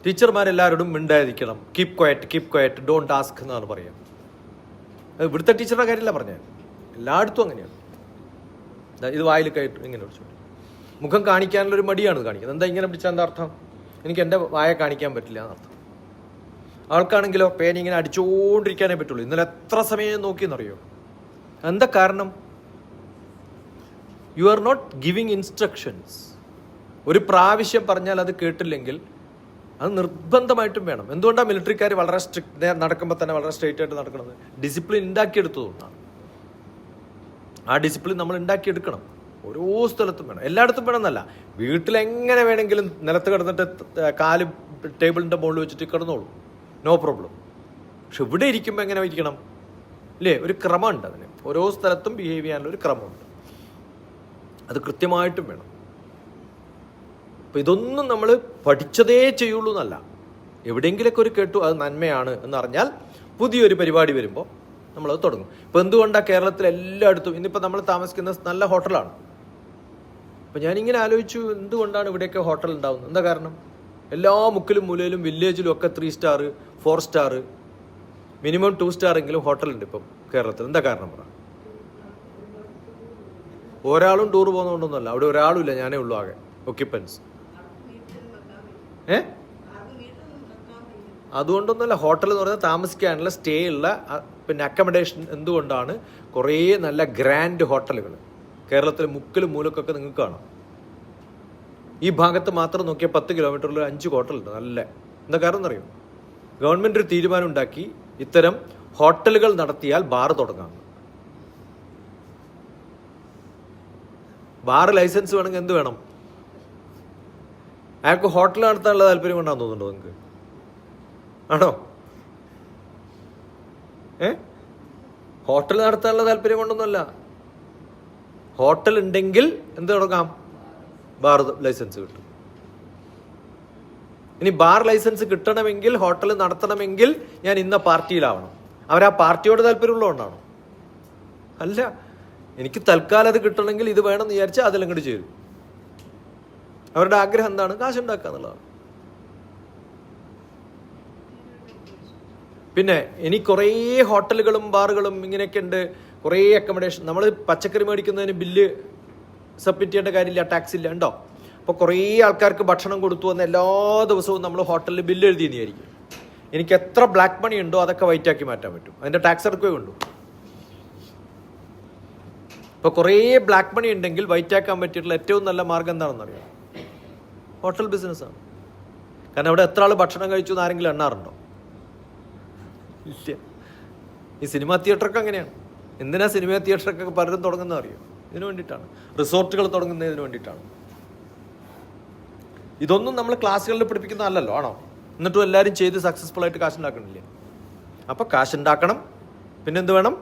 ടീച്ചർമാരെല്ലാവരോടും മിണ്ടായിരിക്കണം. കീപ് ക്വയറ്റ്, ഡോണ്ട് ആസ്ക് എന്നാണ് പറയുക. ഇവിടുത്തെ ടീച്ചറുടെ കാര്യമല്ല പറഞ്ഞത്, എല്ലായിടത്തും അങ്ങനെയാണ്. ഇത് വായിൽ കയറ്റും, ഇങ്ങനെ പിടിച്ചു. മുഖം കാണിക്കാനുള്ളൊരു മടിയാണ് കാണിക്കുന്നത്. എന്താ ഇങ്ങനെ പിടിച്ചാൽ എന്താ അർത്ഥം? എനിക്ക് എൻ്റെ വായ കാണിക്കാൻ പറ്റില്ല എന്നർത്ഥം. ആൾക്കാണെങ്കിലോ പേന ഇങ്ങനെ അടിച്ചുകൊണ്ടിരിക്കാനേ പറ്റുള്ളൂ. ഇന്നലെ എത്ര സമയം നോക്കിയെന്നറിയോ? എന്താ കാരണം? You are not giving instructions. ഒരു പ്രാവശ്യം പറഞ്ഞാൽ അത് കേട്ടില്ലെങ്കിൽ അത് നിർബന്ധമായിട്ടും വേണം. എന്തുകൊണ്ടാണ് മിലിറ്ററിക്കാർ വളരെ സ്ട്രിക്റ്റ് നടക്കുമ്പോൾ തന്നെ വളരെ സ്ട്രെയിറ്റ് ആയിട്ട് നടക്കുന്നത്? ഡിസിപ്ലിൻ ഉണ്ടാക്കിയെടുത്തതുകൊണ്ടാണ്. ആ ഡിസിപ്ലിൻ നമ്മൾ ഉണ്ടാക്കിയെടുക്കണം. ഓരോ സ്ഥലത്തും വേണം, എല്ലായിടത്തും വേണം എന്നല്ല. വീട്ടിലെങ്ങനെ വേണമെങ്കിലും നിലത്ത് കിടന്നിട്ട് കാല് ടേബിളിൻ്റെ മുകളിൽ വെച്ചിട്ട് കിടന്നോളൂ, നോ പ്രോബ്ലം. പക്ഷെ ഇവിടെ ഇരിക്കുമ്പോൾ എങ്ങനെ ഇരിക്കണം? ഇല്ലേ? ഒരു ക്രമമുണ്ട് അതിന്. ഓരോ സ്ഥലത്തും ബിഹേവ് ചെയ്യാനുള്ള ഒരു ക്രമമുണ്ട്. അത് കൃത്യമായിട്ടും വേണം. അപ്പം ഇതൊന്നും നമ്മൾ പഠിച്ചതേ ചെയ്യുള്ളൂ എന്നല്ല. എവിടെയെങ്കിലൊക്കെ ഒരു കേട്ടു അത് നന്മയാണ് എന്നറിഞ്ഞാൽ പുതിയൊരു പരിപാടി വരുമ്പോൾ നമ്മളത് തുടങ്ങും. ഇപ്പം എന്തുകൊണ്ടാണ് കേരളത്തിൽ എല്ലായിടത്തും ഇന്നിപ്പോൾ നമ്മൾ താമസിക്കുന്ന നല്ല ഹോട്ടലാണ്. അപ്പം ഞാനിങ്ങനെ ആലോചിച്ചു, എന്തുകൊണ്ടാണ് ഇവിടെയൊക്കെ ഹോട്ടൽ ഉണ്ടാവുന്നത്? എന്താ കാരണം? എല്ലാ മുക്കിലും മൂലയിലും വില്ലേജിലും ഒക്കെ 3 സ്റ്റാർ 4 സ്റ്റാർ മിനിമം 2 സ്റ്റാർ എങ്കിലും ഹോട്ടലുണ്ട് ഇപ്പം കേരളത്തിൽ. എന്താ കാരണം പറ? ഒരാളും ടൂർ പോകുന്നതുകൊണ്ടൊന്നുമല്ല. അവിടെ ഒരാളും ഇല്ല, ഞാനേ ഉള്ളൂ ആകെ ഒക്യുപ്പൻസ്. അതുകൊണ്ടൊന്നുമല്ല. ഹോട്ടൽ എന്ന് പറഞ്ഞാൽ താമസിക്കാനുള്ള സ്റ്റേ ഉള്ള പിന്നെ അക്കമഡേഷൻ. എന്തുകൊണ്ടാണ്? കുറേ നല്ല ഗ്രാൻഡ് ഹോട്ടലുകൾ കേരളത്തിലെ മുക്കിലും മൂലക്കൊക്കെ നിങ്ങൾക്ക് കാണാം. ഈ ഭാഗത്ത് മാത്രം നോക്കിയാൽ 10 കിലോമീറ്ററിൽ 5 ഹോട്ടലുണ്ട് നല്ല. എന്താ കാരണം എന്നറിയും? ഗവൺമെൻറ് ഒരു തീരുമാനം ഉണ്ടാക്കി, ഇത്തരം ഹോട്ടലുകൾ നടത്തിയാൽ ബാർ തുടങ്ങാം. ബാർ ലൈസൻസ് വേണമെങ്കിൽ എന്ത് വേണം? അയാൾക്ക് ഹോട്ടൽ നടത്താനുള്ള താല്പര്യം കൊണ്ടാന്ന് തോന്നുന്നുണ്ടോ നിങ്ങൾക്ക്? ആണോ? ഹോട്ടൽ നടത്താനുള്ള താല്പര്യം കൊണ്ടൊന്നുമല്ല. ഹോട്ടൽ ഉണ്ടെങ്കിൽ എന്ത് തുടങ്ങാം? ബാർ ലൈസൻസ് കിട്ടും. ഇനി ബാർ ലൈസൻസ് കിട്ടണമെങ്കിൽ, ഹോട്ടൽ നടത്തണമെങ്കിൽ ഞാൻ ഇന്ന പാർട്ടിയിലാവണം. അവരാ പാർട്ടിയോട് താല്പര്യമുള്ളതുകൊണ്ടാണോ? അല്ല. എനിക്ക് തൽക്കാലം അത് കിട്ടണമെങ്കിൽ ഇത് വേണം എന്ന് വിചാരിച്ചാൽ അതിലങ്ങോട്ട് ചേരും. അവരുടെ ആഗ്രഹം എന്താണ്? കാശുണ്ടാക്കുക എന്നുള്ളതാണ്. പിന്നെ ഇനി കുറേ ഹോട്ടലുകളും ബാറുകളും ഇങ്ങനെയൊക്കെ ഉണ്ട്, കുറേ അക്കമഡേഷൻ. നമ്മൾ പച്ചക്കറി മേടിക്കുന്നതിന് ബില്ല് സബ്മിറ്റ് ചെയ്യേണ്ട കാര്യമില്ല, ടാക്സ് ഇല്ല, ഉണ്ടോ? അപ്പോൾ കുറേ ആൾക്കാർക്ക് ഭക്ഷണം കൊടുത്തു എന്ന് എല്ലാ ദിവസവും നമ്മൾ ഹോട്ടലിൽ ബില്ല് എഴുതിയെന്ന് വിചാരിക്കും. എനിക്ക് എത്ര ബ്ലാക്ക് മണി ഉണ്ടോ അതൊക്കെ വൈറ്റ് ആക്കി മാറ്റാൻ പറ്റും. അതിൻ്റെ ടാക്സ് അടക്കുകയേ ഉള്ളൂ. ഇപ്പോൾ കുറേ ബ്ലാക്ക് മണി ഉണ്ടെങ്കിൽ വൈറ്റ് ആക്കാൻ പറ്റിയിട്ടുള്ള ഏറ്റവും നല്ല മാർഗം എന്താണെന്ന് അറിയാം? ഹോട്ടൽ ബിസിനസ്സാണ്. കാരണം അവിടെ എത്ര ആൾ ഭക്ഷണം കഴിച്ചു എന്ന് ആരെങ്കിലും എണ്ണാറുണ്ടോ? ഇല്ല. ഈ സിനിമാ തിയേറ്ററൊക്കെ അങ്ങനെയാണ്. എന്തിനാ സിനിമാ തിയേറ്ററൊക്കെ പലരും തുടങ്ങുന്നത് അറിയോ? ഇതിനു വേണ്ടിയിട്ടാണ്. റിസോർട്ടുകൾ തുടങ്ങുന്നതിന് വേണ്ടിയിട്ടാണ്. ഇതൊന്നും നമ്മൾ ക്ലാസ്സുകളിൽ പഠിപ്പിക്കുന്നതല്ലല്ലോ, ആണോ? എന്നിട്ടും എല്ലാവരും ചെയ്ത് സക്സസ്ഫുൾ ആയിട്ട് കാശുണ്ടാക്കണില്ലേ? അപ്പോൾ കാശുണ്ടാക്കണം. പിന്നെന്ത് വേണം?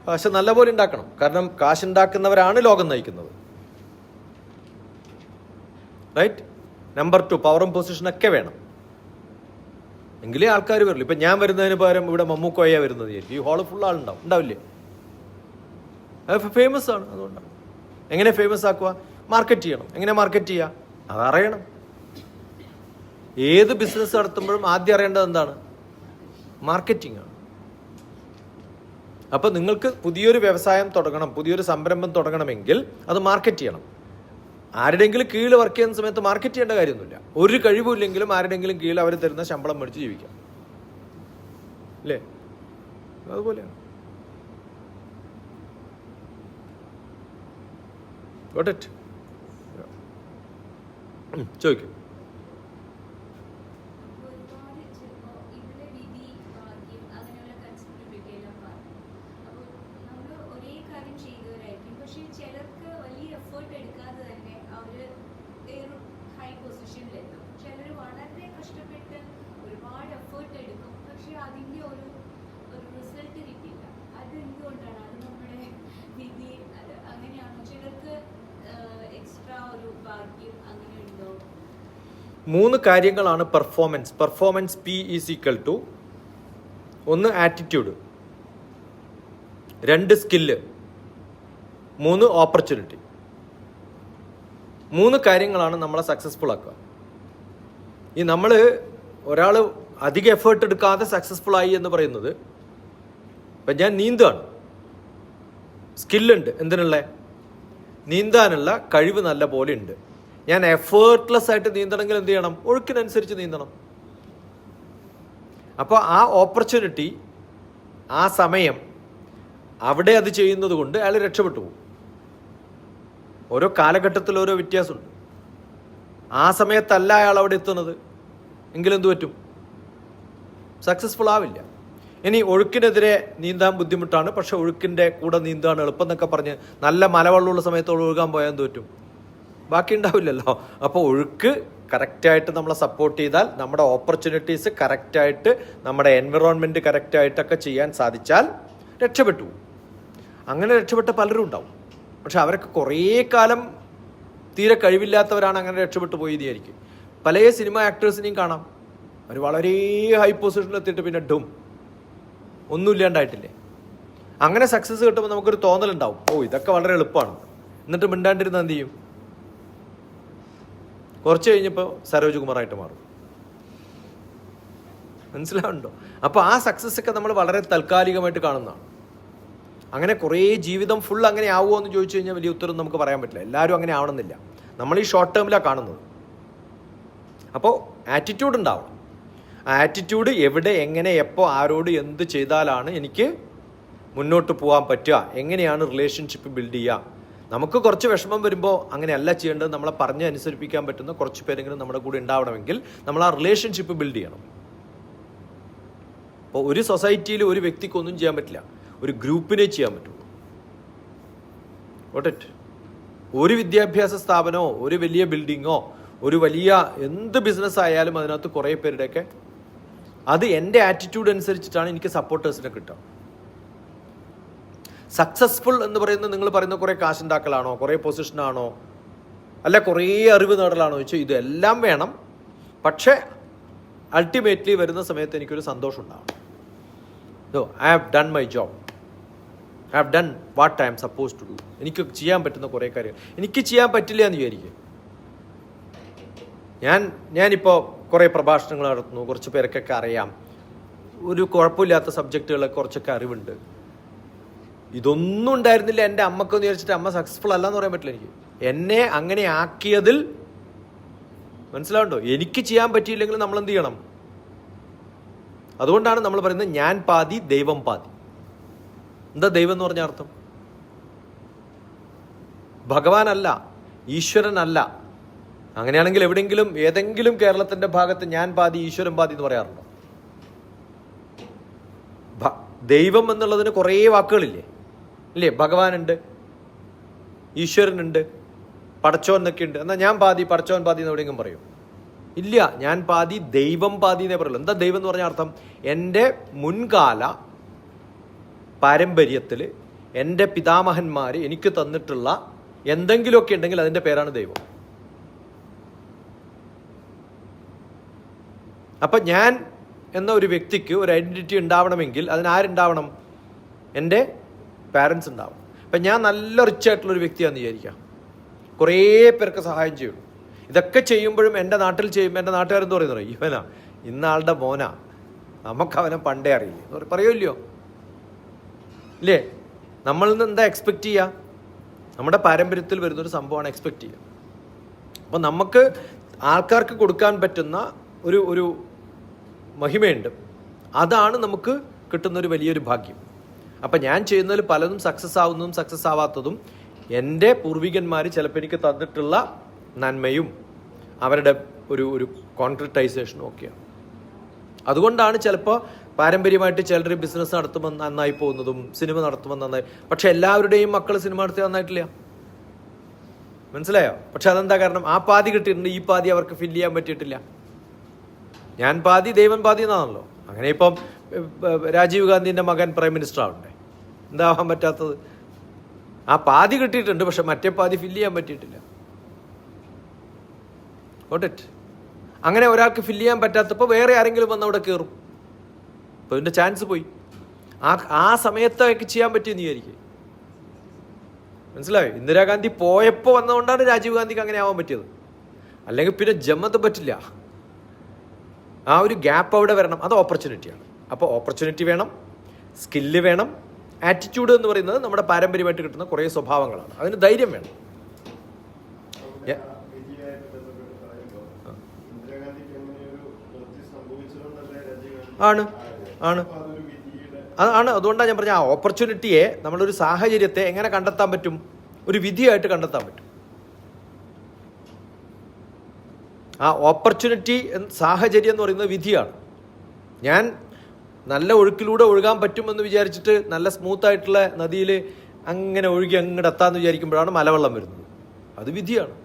കാശ് നല്ലപോലെ ഉണ്ടാക്കണം. കാരണം കാശുണ്ടാക്കുന്നവരാണ് ലോകം നയിക്കുന്നത്. റൈറ്റ്? നമ്പർ 2, പവറും പൊസിഷനൊക്കെ വേണം. എങ്കിലേ ആൾക്കാർ വരില്ല. ഇപ്പം ഞാൻ വരുന്നതിന് പകരം ഇവിടെ മമ്മൂക്കോയ വരുന്നത് ഈ ഹോള് ഫുൾ ആളുണ്ടാവും, ഉണ്ടാവില്ലേ? അത് ഫേമസ് ആണ്. അതുകൊണ്ടാണ്. എങ്ങനെ ഫേമസ് ആക്കുക? മാർക്കറ്റ് ചെയ്യണം. എങ്ങനെ മാർക്കറ്റ് ചെയ്യുക? അതറിയണം. ഏത് ബിസിനസ് നടത്തുമ്പോഴും ആദ്യം അറിയേണ്ടത് എന്താണ്? മാർക്കറ്റിംഗ് ആണ്. അപ്പം നിങ്ങൾക്ക് പുതിയൊരു വ്യവസായം തുടങ്ങണം, പുതിയൊരു സംരംഭം തുടങ്ങണമെങ്കിൽ അത് മാർക്കറ്റ് ചെയ്യണം. ആരുടെയെങ്കിലും കീഴിൽ വർക്ക് ചെയ്യുന്ന സമയത്ത് മാർക്കറ്റ് ചെയ്യേണ്ട കാര്യമൊന്നുമില്ല. ഒരു കഴിവില്ലെങ്കിലും ആരുടെയെങ്കിലും കീഴിൽ അവർ തരുന്ന ശമ്പളം മേടിച്ച് ജീവിക്കാം, അല്ലേ? അതുപോലെയാണ്. ചോദിക്കും. മൂന്ന് കാര്യങ്ങളാണ് performance. Performance P = 1 attitude, 2 skill, 3 opportunity. 3 കാര്യങ്ങളാണ് നമ്മളെ സക്സസ്ഫുൾ ആക്കുക. ഈ നമ്മൾ ഒരാൾ അധികം എഫേർട്ട് എടുക്കാതെ സക്സസ്ഫുൾ ആയി എന്ന് പറയുന്നത്, ഇപ്പം ഞാൻ നീന്തുകയാണ്, സ്കില്ലുണ്ട്, എന്തിനുള്ള നീന്താനുള്ള കഴിവ് നല്ല പോലെ ഉണ്ട്. ഞാൻ എഫേർട്ട്ലെസ് ആയിട്ട് നീന്തണമെങ്കിൽ എന്ത് ചെയ്യണം? ഒഴുക്കിനനുസരിച്ച് നീന്തണം. അപ്പോൾ ആ ഓപ്പർച്യൂണിറ്റി, ആ സമയം അവിടെ അത് ചെയ്യുന്നത് കൊണ്ട് അയാൾ രക്ഷപ്പെട്ടു പോകും. ഓരോ കാലഘട്ടത്തിൽ ഓരോ വ്യത്യാസമുണ്ട്. ആ സമയത്തല്ല അയാൾ അവിടെ എത്തുന്നത് എങ്കിലെന്ത് പറ്റും? സക്സസ്ഫുൾ ആവില്ല. ഇനി ഒഴുക്കിനെതിരെ നീന്താൻ ബുദ്ധിമുട്ടാണ്, പക്ഷെ ഒഴുക്കിൻ്റെ കൂടെ നീന്താൻ എളുപ്പം എന്നൊക്കെ പറഞ്ഞ് നല്ല മലവെള്ളമുള്ള സമയത്തോട് ഒഴുകാൻ പോയാൽ എന്ത് പറ്റും? ബാക്കി ഉണ്ടാവില്ലല്ലോ. അപ്പോൾ ഒഴുക്ക് കറക്റ്റായിട്ട് നമ്മളെ സപ്പോർട്ട് ചെയ്താൽ, നമ്മുടെ ഓപ്പർച്യൂണിറ്റീസ് കറക്റ്റായിട്ട്, നമ്മുടെ എൻവിറോൺമെൻറ്റ് കറക്റ്റായിട്ടൊക്കെ ചെയ്യാൻ സാധിച്ചാൽ രക്ഷപ്പെട്ടു. അങ്ങനെ രക്ഷപ്പെട്ട പലരും ഉണ്ടാവും. പക്ഷെ അവരൊക്കെ കുറേ കാലം തീരെ കഴിവില്ലാത്തവരാണ് അങ്ങനെ രക്ഷപ്പെട്ടു പോയി വിചാരിക്കും. പല സിനിമ ആക്ടേഴ്സിനെയും കാണാം, അവർ വളരെ ഹൈ പൊസിഷനിൽ എത്തിയിട്ട് പിന്നെ ഒന്നുമില്ലാണ്ടായിട്ടില്ലേ. അങ്ങനെ സക്സസ് കിട്ടുമ്പോൾ നമുക്കൊരു തോന്നലുണ്ടാവും, ഓ ഇതൊക്കെ വളരെ എളുപ്പമാണ്. എന്നിട്ട് മിണ്ടാണ്ടിരുന്ന എന്ത് ചെയ്യും? കുറച്ച് കഴിഞ്ഞപ്പോൾ സരോജ് കുമാറായിട്ട് മാറും. മനസ്സിലാവുന്നുണ്ടോ? അപ്പോൾ ആ സക്സസ് ഒക്കെ നമ്മൾ വളരെ താൽക്കാലികമായിട്ട് കാണുന്നതാണ്. അങ്ങനെ കുറേ ജീവിതം ഫുൾ അങ്ങനെ ആവുമോ എന്ന് ചോദിച്ചു കഴിഞ്ഞാൽ വലിയ ഉത്തരം നമുക്ക് പറയാൻ പറ്റില്ല. എല്ലാവരും അങ്ങനെ ആവണമെന്നില്ല. നമ്മൾ ഈ ഷോർട്ട് ടേമിലാണ് കാണുന്നത്. അപ്പോൾ ആറ്റിറ്റ്യൂഡ് ഉണ്ടാവണം. ആ ആറ്റിറ്റ്യൂഡ് എവിടെ, എങ്ങനെ, എപ്പോൾ, ആരോട് എന്ത് ചെയ്താലാണ് എനിക്ക് മുന്നോട്ട് പോകാൻ പറ്റുക, എങ്ങനെയാണ് റിലേഷൻഷിപ്പ് ബിൽഡ് ചെയ്യുക. നമുക്ക് കുറച്ച് വിഷമം വരുമ്പോൾ അങ്ങനെയല്ല ചെയ്യേണ്ടത്. നമ്മളെ പറഞ്ഞ് അനുസരിപ്പിക്കാൻ പറ്റുന്ന കുറച്ച് പേരെങ്കിലും നമ്മുടെ കൂടെ ഉണ്ടാവണമെങ്കിൽ നമ്മൾ ആ റിലേഷൻഷിപ്പ് ബിൽഡ് ചെയ്യണം. അപ്പോൾ ഒരു സൊസൈറ്റിയിൽ ഒരു വ്യക്തിക്കൊന്നും ചെയ്യാൻ പറ്റില്ല, ഒരു ഗ്രൂപ്പിനെ ചെയ്യാൻ പറ്റുള്ളൂ. ഒരു വിദ്യാഭ്യാസ സ്ഥാപനമോ ഒരു വലിയ ബിൽഡിങ്ങോ ഒരു വലിയ എന്ത് ബിസിനസ് ആയാലും അതിനകത്ത് കുറേ പേരുടെയൊക്കെ അത് എൻ്റെ ആറ്റിറ്റ്യൂഡ് അനുസരിച്ചിട്ടാണ് എനിക്ക് സപ്പോർട്ടേഴ്സിനെ കിട്ടുക. സക്സസ്ഫുൾ എന്ന് പറയുന്നത് നിങ്ങൾ പറയുന്ന കുറേ കാശുണ്ടാക്കലാണോ, കുറേ പൊസിഷനാണോ, അല്ല കുറേ അറിവ് നേടലാണോ ചോദിച്ചാൽ ഇതെല്ലാം വേണം. പക്ഷേ അൾട്ടിമേറ്റ്ലി വരുന്ന സമയത്ത് എനിക്കൊരു സന്തോഷം ഉണ്ടാവണം. I have done my job, I have done what I am suppose to do. എനിക്ക് ചെയ്യാൻ പറ്റുന്ന കുറേ കാര്യങ്ങൾ എനിക്ക് ചെയ്യാൻ പറ്റില്ല എന്ന് വിചാരിക്കും. ഞാനിപ്പോൾ കുറേ പ്രഭാഷണങ്ങൾ നടത്തുന്നു, കുറച്ച് പേർക്കൊക്കെ അറിയാം, ഒരു കുഴപ്പമില്ലാത്ത സബ്ജക്റ്റുകളെ കുറച്ചൊക്കെ അറിവുണ്ട്. ഇതൊന്നും ഉണ്ടായിരുന്നില്ല എൻ്റെ അമ്മക്കെന്ന് വിചാരിച്ചിട്ട് അമ്മ സക്സസ്ഫുൾ അല്ലാന്ന് പറയാൻ പറ്റില്ല. എനിക്ക് എന്നെ അങ്ങനെ ആക്കിയതിൽ മനസ്സിലാവുണ്ടോ? എനിക്ക് ചെയ്യാൻ പറ്റിയില്ലെങ്കിൽ നമ്മൾ എന്ത് ചെയ്യണം? അതുകൊണ്ടാണ് നമ്മൾ പറയുന്നത് ഞാൻ പാതി ദൈവം പാതി. എന്താ ദൈവം എന്ന് പറഞ്ഞ അർത്ഥം? ഭഗവാനല്ല, ഈശ്വരനല്ല. അങ്ങനെയാണെങ്കിൽ എവിടെയെങ്കിലും ഏതെങ്കിലും കേരളത്തിന്റെ ഭാഗത്ത് ഞാൻ പാതി ഈശ്വരൻ പാതി എന്ന് പറയാറുണ്ടോ? ദൈവം എന്നുള്ളതിന് കുറേ വാക്കുകളില്ലേ, ഇല്ലേ? ഭഗവാനുണ്ട്, ഈശ്വരനുണ്ട്, പടച്ചോൻ എന്നൊക്കെ ഉണ്ട്. എന്നാൽ ഞാൻ പാതി പടച്ചോൻ പാതി എന്ന് എവിടെയെങ്കിലും പറയും? ഇല്ല, ഞാൻ പാതി ദൈവം പാതി എന്നേ പറയുള്ളൂ. എന്താ ദൈവം എന്ന് പറഞ്ഞ അർത്ഥം? എൻ്റെ മുൻകാല പാരമ്പര്യത്തിൽ എൻ്റെ പിതാമഹന്മാർ എനിക്ക് തന്നിട്ടുള്ള എന്തെങ്കിലുമൊക്കെ ഉണ്ടെങ്കിൽ അതിൻ്റെ പേരാണ് ദൈവം. അപ്പം ഞാൻ എന്ന ഒരു വ്യക്തിക്ക് ഒരു ഐഡൻറ്റിറ്റി ഉണ്ടാവണമെങ്കിൽ അതിനാരുണ്ടാവണം? എൻ്റെ പാരൻസ് ഉണ്ടാവണം. അപ്പം ഞാൻ നല്ല റിച്ച് ആയിട്ടുള്ളൊരു വ്യക്തിയാണെന്ന് വിചാരിക്കാം, കുറേ പേർക്ക് സഹായം ചെയ്യുള്ളൂ. ഇതൊക്കെ ചെയ്യുമ്പോഴും എൻ്റെ നാട്ടിൽ ചെയ്യുമ്പോൾ എൻ്റെ നാട്ടുകാരെന്ത് പറയുന്നത്? ഇവനാ ഇന്നാളുടെ മോനാ, നമുക്ക് അവനെ പണ്ടേ അറിയില്ല പറയുമല്ലോ, ഇല്ലേ? നമ്മളിൽ നിന്ന് എന്താ എക്സ്പെക്റ്റ് ചെയ്യുക? നമ്മുടെ പാരമ്പര്യത്തിൽ വരുന്നൊരു സംഭവമാണ് എക്സ്പെക്റ്റ് ചെയ്യുക. അപ്പോൾ നമുക്ക് ആൾക്കാർക്ക് കൊടുക്കാൻ പറ്റുന്ന ഒരു ഒരു മഹിമയുണ്ട്. അതാണ് നമുക്ക് കിട്ടുന്നൊരു വലിയൊരു ഭാഗ്യം. അപ്പം ഞാൻ ചെയ്യുന്നതിൽ പലതും സക്സസ് ആവുന്നതും സക്സസ് ആവാത്തതും എൻ്റെ പൂർവികന്മാർ ചിലപ്പോൾ എനിക്ക് തന്നിട്ടുള്ള നന്മയും അവരുടെ ഒരു ഒരു കോൺക്രിറ്റൈസേഷനും ഒക്കെയാണ്. അതുകൊണ്ടാണ് ചിലപ്പോൾ പാരമ്പര്യമായിട്ട് ചിലർ ബിസിനസ് നടത്തുമ്പോൾ നന്നായി പോകുന്നതും സിനിമ നടത്തുമ്പോൾ നന്നായി. പക്ഷെ എല്ലാവരുടെയും മക്കൾ സിനിമ നടത്തി നന്നായിട്ടില്ല. മനസ്സിലായോ? പക്ഷെ അതെന്താ കാരണം? ആ പാതി കിട്ടിയിട്ടുണ്ട്, ഈ പാതി അവർക്ക് ഫില്ല് ചെയ്യാൻ പറ്റിയിട്ടില്ല. ഞാൻ പാതി ദൈവൻ പാതി എന്നാണല്ലോ. അങ്ങനെ ഇപ്പം രാജീവ് ഗാന്ധിൻ്റെ മകൻ പ്രൈം മിനിസ്റ്റർ ആവണ്ടേ? എന്താവാൻ പറ്റാത്തത്? ആ പാതി കിട്ടിയിട്ടുണ്ട്, പക്ഷെ മറ്റേ പാതി ഫില്ല് ചെയ്യാൻ പറ്റിയിട്ടില്ല. ഓട്ടിറ്റ് അങ്ങനെ ഒരാൾക്ക് ഫില്ല് ചെയ്യാൻ പറ്റാത്തപ്പോൾ വേറെ ആരെങ്കിലും വന്ന് അവിടെ കയറും. അപ്പോൾ ഇതിൻ്റെ ചാൻസ് പോയി. ആ സമയത്തൊക്കെ ചെയ്യാൻ പറ്റിയെന്ന് വിചാരിക്കും. മനസ്സിലായോ? ഇന്ദിരാഗാന്ധി പോയപ്പോൾ വന്നതുകൊണ്ടാണ് രാജീവ് ഗാന്ധിക്ക് അങ്ങനെ ആവാൻ പറ്റിയത്. അല്ലെങ്കിൽ പിന്നെ ജമ്മത്ത് പറ്റില്ല. ആ ഒരു ഗ്യാപ്പ് അവിടെ വരണം. അത് ഓപ്പർച്യൂണിറ്റിയാണ്. അപ്പോൾ ഓപ്പർച്യൂണിറ്റി വേണം, സ്കില്ല് വേണം, ആറ്റിറ്റ്യൂഡ് എന്ന് പറയുന്നത് നമ്മുടെ പാരമ്പര്യമായിട്ട് കിട്ടുന്ന കുറേ സ്വഭാവങ്ങളാണ്. അതിന് ധൈര്യം വേണം. ആണ് ആണ് ആണ് അതുകൊണ്ടാണ് ഞാൻ പറഞ്ഞ ആ ഓപ്പർച്യൂണിറ്റിയെ, നമ്മളൊരു സാഹചര്യത്തെ എങ്ങനെ കണ്ടെത്താൻ പറ്റും? ഒരു വിധിയായിട്ട് കണ്ടെത്താൻ പറ്റും. ആ ഓപ്പർച്യൂണിറ്റി സാഹചര്യം എന്ന് പറയുന്നത് വിധിയാണ്. ഞാൻ നല്ല ഒഴുക്കിലൂടെ ഒഴുകാൻ പറ്റുമെന്ന് വിചാരിച്ചിട്ട് നല്ല സ്മൂത്തായിട്ടുള്ള നദിയിൽ അങ്ങനെ ഒഴുകി അങ്ങോട്ട് എത്താമെന്ന് വിചാരിക്കുമ്പോഴാണ് മലവെള്ളം വരുന്നത്. അത് വിധിയാണ്.